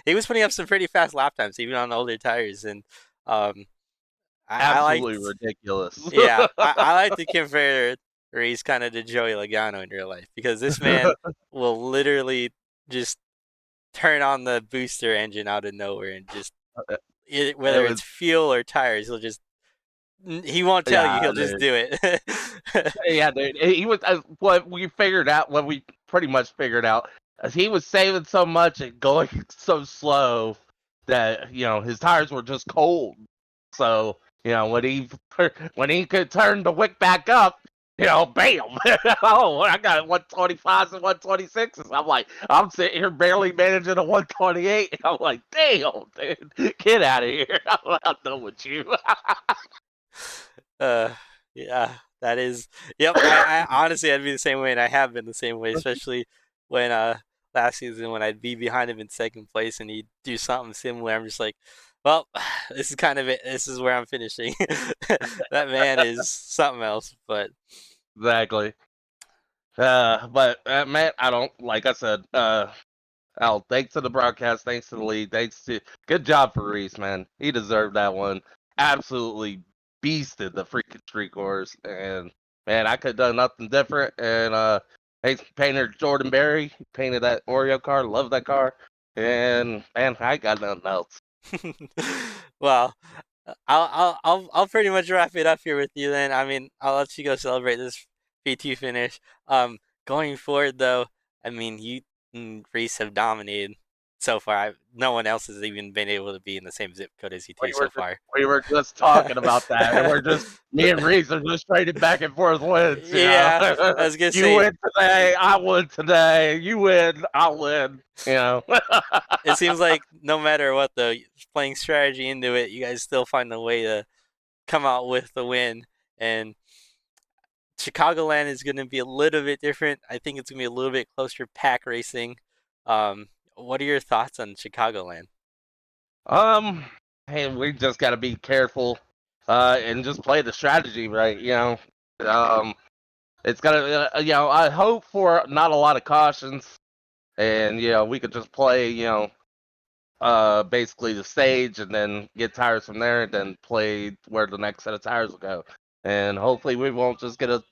he was putting up some pretty fast lap times even on older tires, and Absolutely ridiculous. Yeah, I like to compare Reese kind of to Joey Logano in real life, because this man will literally just turn on the booster engine out of nowhere and just whether it's fuel or tires, he won't tell you. He'll just do it. Yeah, dude. He was what we pretty much figured out. He was saving so much and going so slow that his tires were just cold. So when he could turn the wick back up, bam! Oh, I got 125s and 126s. I'm like, I'm sitting here barely managing a 128. I'm like, damn, dude, get out of here! I'm done with you. Uh, yeah, that is. Yep. I honestly, I'd be the same way, and I have been the same way, especially when last season when I'd be behind him in second place and he'd do something similar. I'm just like, well, this is kind of it. This is where I'm finishing. That man is something else. But Exactly. But man, I don't like I said. Thanks to the broadcast, thanks to the league, thanks to good job for Reese, man. He deserved that one. Absolutely beasted the freaking streak wars, and man, I could have done nothing different. And thanks to painter Jordan Berry, he painted that Oreo car. Love that car. And man, I got nothing else. well, I'll pretty much wrap it up here with you then. I mean, I'll let you go celebrate this P2 finish. Going forward though, I mean, you and Reese have dominated so far. No one else has even been able to be in the same zip code as you two so far. We were just talking about that, and me and Reese are just trading back and forth wins. Yeah, I was gonna say. You win today, I win today. You win, I win. It seems like no matter what, though, playing strategy into it, you guys still find a way to come out with the win. And Chicagoland is going to be a little bit different. I think it's going to be a little bit closer pack racing. What are your thoughts on Chicagoland? Hey, we just got to be careful, and just play the strategy right. It's gonna, I hope for not a lot of cautions, and we could just play, basically the stage, and then get tires from there, and then play where the next set of tires will go, and hopefully we won't just get a,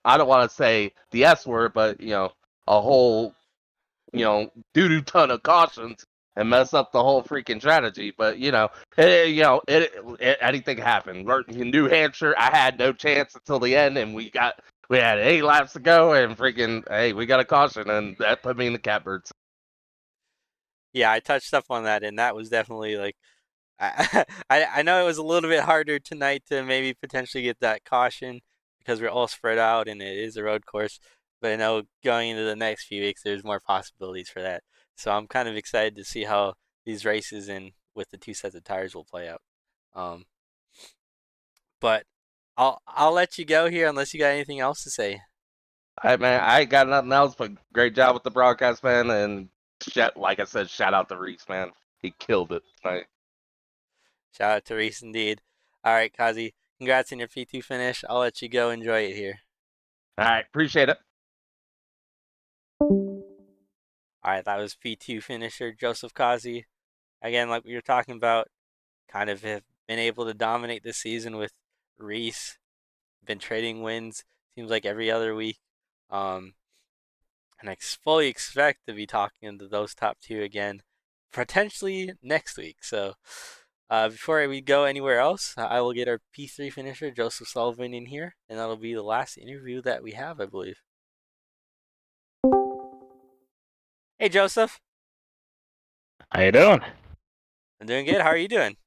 I don't want to say the S word, but a whole, doo-doo ton of cautions and mess up the whole freaking strategy. But anything happened. In New Hampshire, I had no chance until the end, and we had 8 laps to go, and freaking hey, we got a caution, and that put me in the catbirds. Yeah, I touched up on that, and that was definitely like, I know it was a little bit harder tonight to maybe potentially get that caution because we're all spread out and it is a road course. But I know going into the next few weeks, there's more possibilities for that. So I'm kind of excited to see how these races and with the 2 sets of tires will play out. But I'll let you go here unless you got anything else to say. All right, man. I ain't got nothing else, but great job with the broadcast, man. And like I said, shout out to Reese, man. He killed it tonight. Shout out to Reese indeed. All right, Kazi, congrats on your P2 finish. I'll let you go enjoy it here. All right, appreciate it. All right, that was P2 finisher Joseph Kazi. Again, like we were talking about, kind of have been able to dominate this season with Reese. Been trading wins, seems like every other week. And I fully expect to be talking to those top 2 again, potentially next week. So before we go anywhere else, I will get our P3 finisher, Joseph Sullivan, in here, and that'll be the last interview that we have, I believe. Hey, Joseph. How you doing? I'm doing good. How are you doing?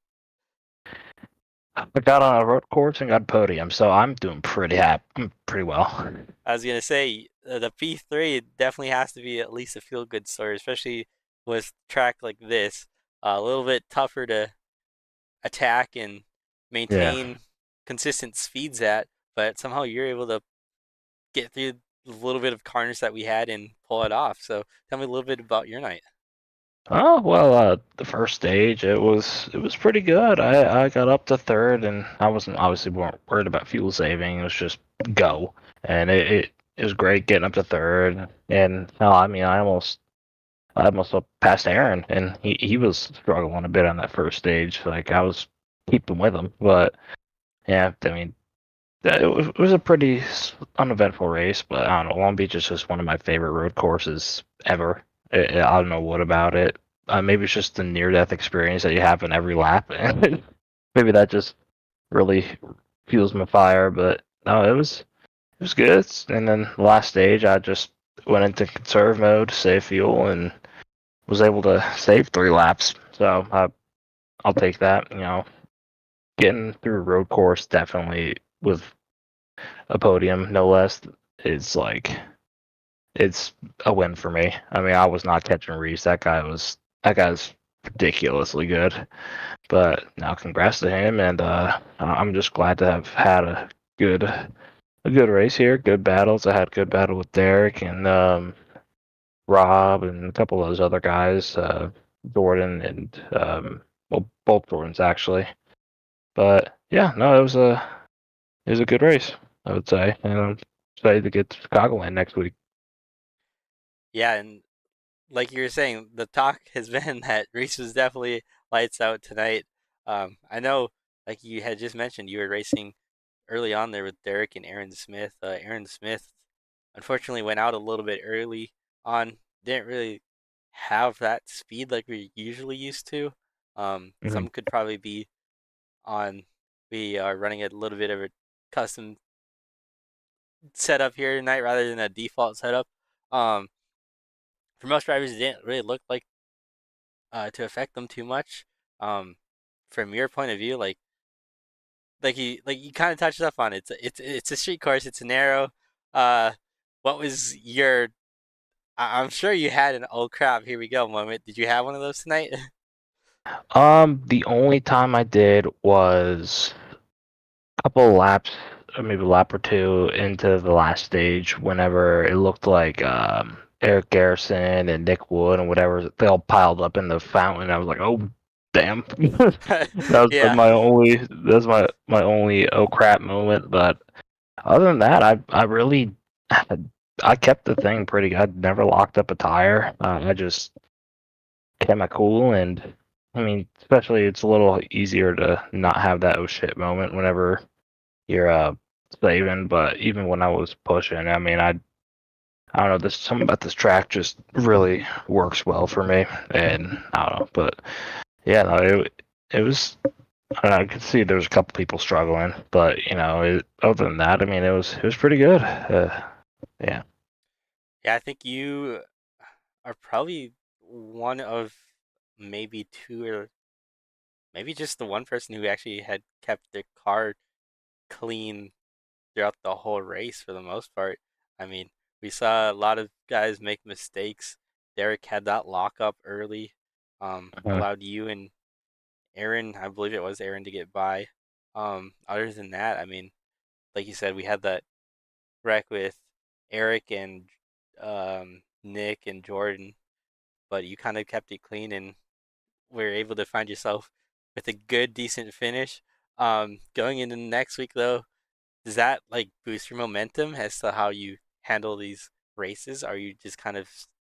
I got on a road course and got a podium, so I'm doing pretty well. I was gonna say the P3 definitely has to be at least a feel-good story, especially with track like this. A little bit tougher to attack and maintain consistent speeds at, but somehow you're able to get through the little bit of carnage that we had and pull it off. So tell me a little bit about your night. Oh well, the first stage it was pretty good. I got up to third, and I wasn't obviously weren't worried about fuel saving. It was just go, and it was great getting up to third. And I mean, I almost passed Aaron, and he was struggling a bit on that first stage. Like I was keeping with him, but yeah, I mean, it was a pretty uneventful race. But I don't know, Long Beach is just one of my favorite road courses ever. I don't know what about it. Maybe it's just the near-death experience that you have in every lap. Maybe that just really fuels my fire. But no, it was good. And then the last stage, I just went into conserve mode, save fuel, and was able to save 3 laps. So I'll take that. Getting through a road course definitely with a podium, no less, it's like it's a win for me. I mean, I was not catching Reese. That guy's ridiculously good. But now, congrats to him, and I'm just glad to have had a good race here, good battles. I had good battle with Derek and Rob and a couple of those other guys, Jordan and well, both Jordans actually. But yeah, no, it was a good race, I would say, and I'm excited to get to Chicagoland next week. Yeah, and like you were saying, the talk has been that Reese was definitely lights out tonight. I know, like you had just mentioned, you were racing early on there with Derek and Aaron Smith. Aaron Smith unfortunately went out a little bit early on. Didn't really have that speed like we usually used to. Mhm. Some could probably be on. We are running a little bit of a custom setup here tonight rather than a default setup. Um, for most drivers, it didn't really look like to affect them too much. Um, from your point of view, like you kind of touched up on it. It's a street course. It's narrow. Uh, what was your? I'm sure you had an oh crap, here we go moment. Did you have one of those tonight? The only time I did was a couple laps, or maybe a lap or two into the last stage, whenever it looked like Eric Garrison and Nick Wood and whatever, they all piled up in the fountain. I was like, oh, damn. That was like Yeah. my only oh crap moment. But other than that, I really I kept the thing pretty good. I never locked up a tire. I just kept my cool, and I mean, especially it's a little easier to not have that oh shit moment whenever you're saving. But even when I was pushing, I mean, I don't know, there's something about this track just really works well for me, and I don't know, but yeah, no, it was. I could see there was a couple people struggling, but other than that, I mean, it was pretty good. Yeah. Yeah, I think you are probably one of maybe two or maybe just the one person who actually had kept their car clean throughout the whole race for the most part. I mean, we saw a lot of guys make mistakes. Derek had that lockup early, Mhm. allowed you and Aaron, I believe it was Aaron, to get by. Other than that, I mean, like you said, we had that wreck with Eric and Nick and Jordan, but you kind of kept it clean and were able to find yourself with a good, decent finish. Going into next week, though, does that like boost your momentum as to how you handle these races? Are you just kind of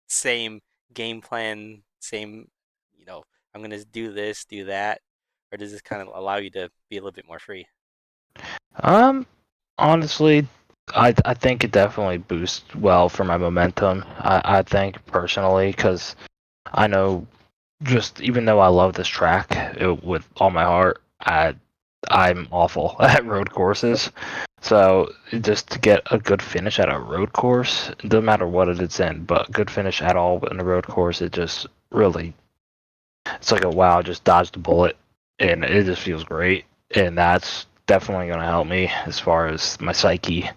same game plan, same, you know, I'm gonna do this, do that, or does this kind of allow you to be a little bit more free? Um, Honestly, I think it definitely boosts well for my momentum. I think personally, because I know just even though I love this track with all my heart, I'm awful at road courses. So just to get a good finish at a road course, it doesn't matter what it's in, but good finish at all in a road course, it just really, it's like a wow, just dodged a bullet, and it just feels great. And that's definitely going to help me as far as my psyche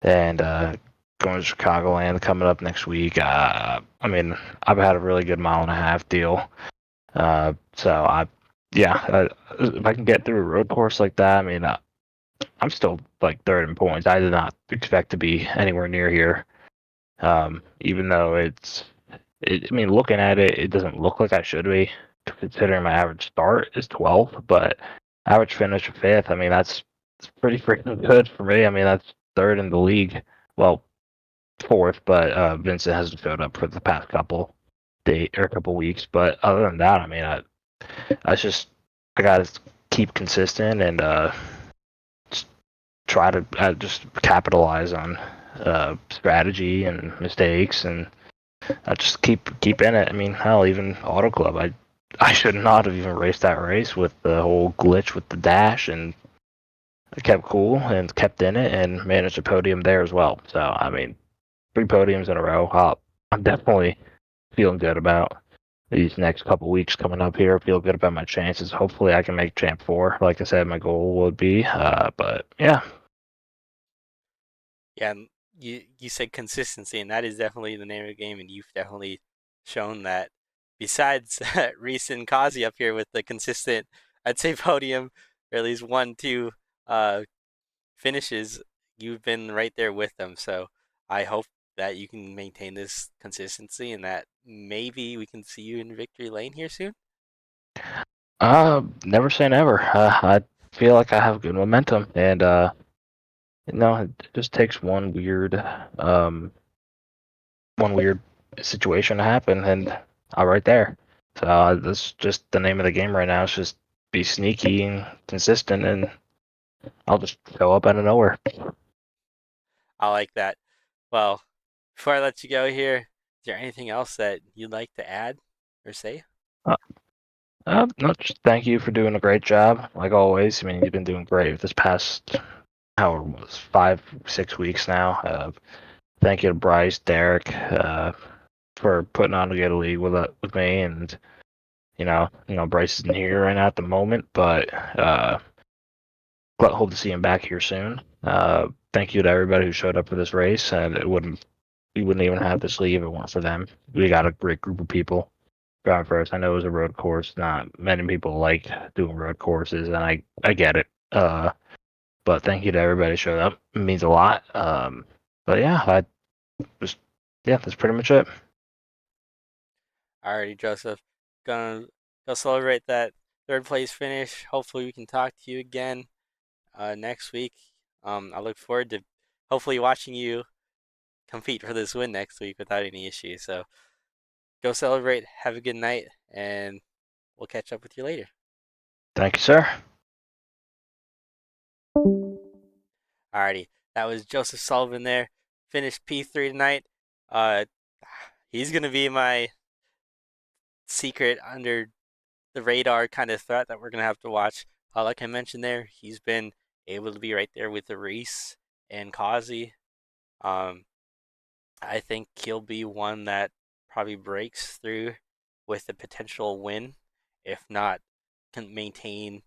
and going to Chicagoland coming up next week. I mean, I've had a really good mile and a half deal. So yeah, if I can get through a road course like that, I mean, I'm still like third in points. I did not expect to be anywhere near here. Even though I mean, looking at it, it doesn't look like I should be, considering my average start is 12th, but average finish of fifth. I mean, it's pretty freaking good for me. I mean, that's third in the league. Well, fourth, but Vincent hasn't showed up for the past couple weeks. But other than that, I mean, I just I gotta keep consistent and just try to just capitalize on strategy and mistakes, and I just keep in it. I mean, hell, even Auto Club, I should not have even raced that race with the whole glitch with the dash, and I kept cool and kept in it and managed a podium there as well. So I mean, 3 podiums in a row. I'm definitely feeling good about these next couple weeks coming up here. I feel good about my chances. Hopefully, I can make Champ 4. Like I said, my goal would be. But yeah, Yeah, and you said consistency, and that is definitely the name of the game, and you've definitely shown that. Besides Reese and Kazi up here with the consistent, I'd say podium, or at least 1, 2 uh, finishes, you've been right there with them. So I hope that you can maintain this consistency, and that maybe we can see you in victory lane here soon. Never say never. I feel like I have good momentum, and it just takes one weird situation to happen, and I'm right there. So that's just the name of the game right now. It's just be sneaky and consistent, and I'll just show up out of nowhere. I like that. Well, before I let you go here, is there anything else that you'd like to add or say? Uh, no, just thank you for doing a great job, like always. I mean, you've been doing great this past, however, it was 5, 6 weeks now. Thank you to Bryce, Derek, for putting on a good league with me, and Bryce isn't here right now at the moment, but hope to see him back here soon. Thank you to everybody who showed up for this race, and we wouldn't even have this league if it weren't for them. We got a great group of people driving for us. I know it was a road course. Not many people like doing road courses, and I get it. But thank you to everybody who showed up. It means a lot. But yeah, that's pretty much it. Alrighty, Joseph. Gonna go celebrate that third place finish. Hopefully, we can talk to you again next week. I look forward to hopefully watching you compete for this win next week without any issues. So go celebrate. Have a good night, and we'll catch up with you later. Thank you, sir. Alrighty, that was Joseph Sullivan there. Finished P3 tonight. Uh, he's gonna be my secret under the radar kind of threat that we're gonna have to watch. Like I mentioned there, he's been able to be right there with the Reese and Kazi. Um, I think he'll be one that probably breaks through with a potential win, if not can maintain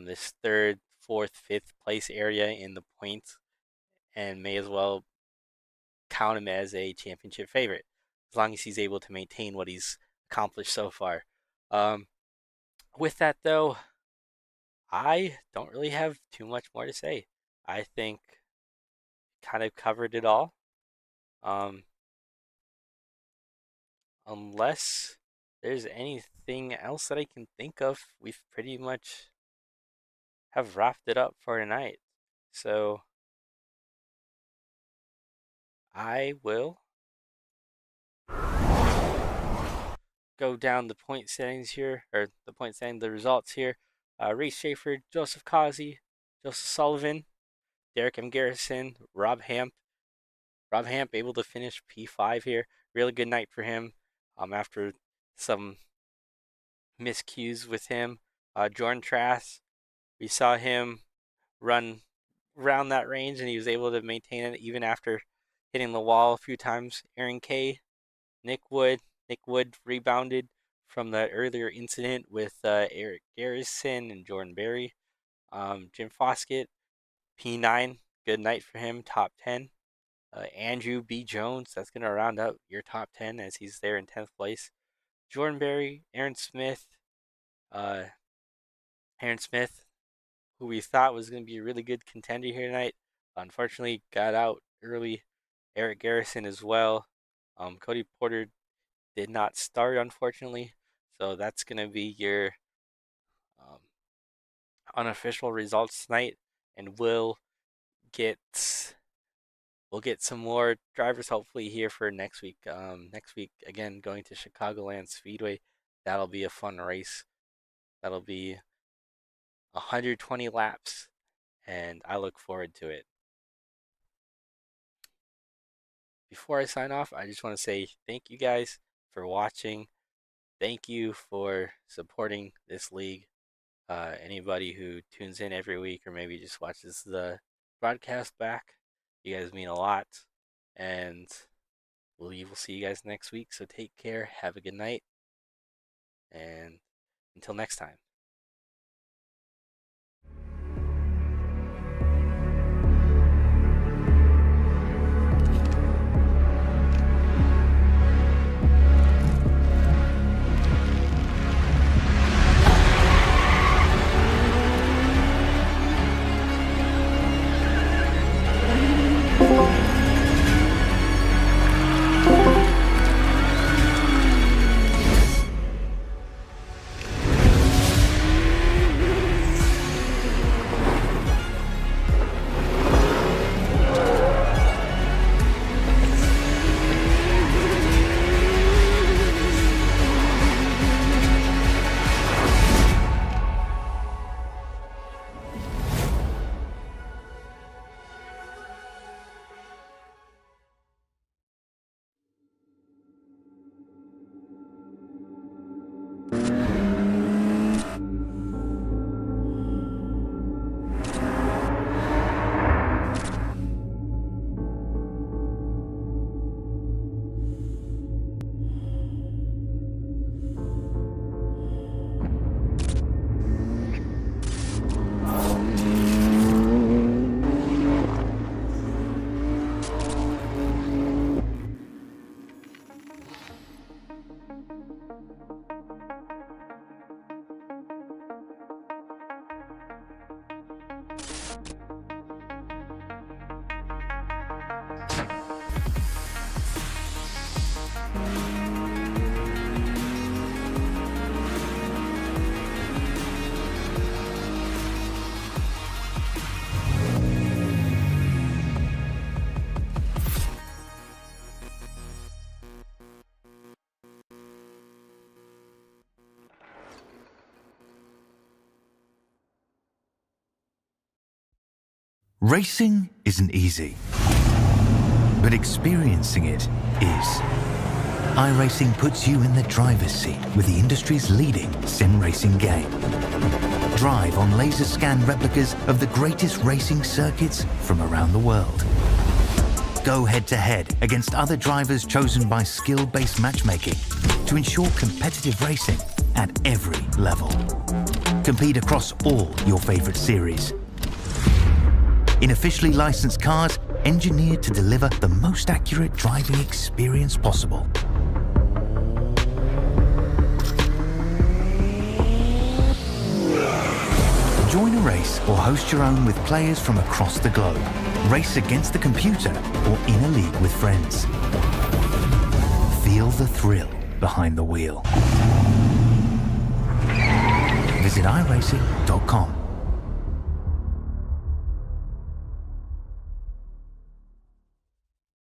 this third, fourth, fifth place area in the points, and may as well count him as a championship favorite as long as he's able to maintain what he's accomplished so far. Um, with that though, I don't really have too much more to say. I think kind of covered it all. Um, unless there's anything else that I can think of, we've pretty much have wrapped it up for tonight. So I will go down the point settings here, or the point setting, the results here. Reese Schaefer, Joseph Kazi, Joseph Sullivan, Derek M. Garrison, Rob Hamp. Rob Hamp able to finish P5 here. Really good night for him. After some miscues with him. Jordan Trask, we saw him run around that range, and he was able to maintain it even after hitting the wall a few times. Aaron K, Nick Wood. Nick Wood rebounded from that earlier incident with Eric Garrison and Jordan Berry. Jim Foskett, P9, good night for him, top 10. Andrew B. Jones, that's going to round out your top 10 as he's there in 10th place. Jordan Berry, Aaron Smith, uh, who we thought was going to be a really good contender here tonight, unfortunately got out early. Eric Garrison as well. Cody Porter did not start, unfortunately, so that's going to be your um, unofficial results tonight, and get we'll get some more drivers hopefully here for next week. Next week again going to Chicagoland Speedway. That'll be a fun race. That'll be 120 laps, and I look forward to it. Before I sign off, I just want to say thank you guys for watching. Thank you for supporting this league. Anybody who tunes in every week or maybe just watches the broadcast back, you guys mean a lot. And we will see you guys next week. So take care. Have a good night. And until next time. Racing isn't easy, but experiencing it is. iRacing puts you in the driver's seat with the industry's leading sim racing game. Drive on laser scan replicas of the greatest racing circuits from around the world. Go head-to-head against other drivers chosen by skill-based matchmaking to ensure competitive racing at every level. Compete across all your favorite series. In officially licensed cars, engineered to deliver the most accurate driving experience possible. Join a race or host your own with players from across the globe. Race against the computer or in a league with friends. Feel the thrill behind the wheel. Visit iRacing.com.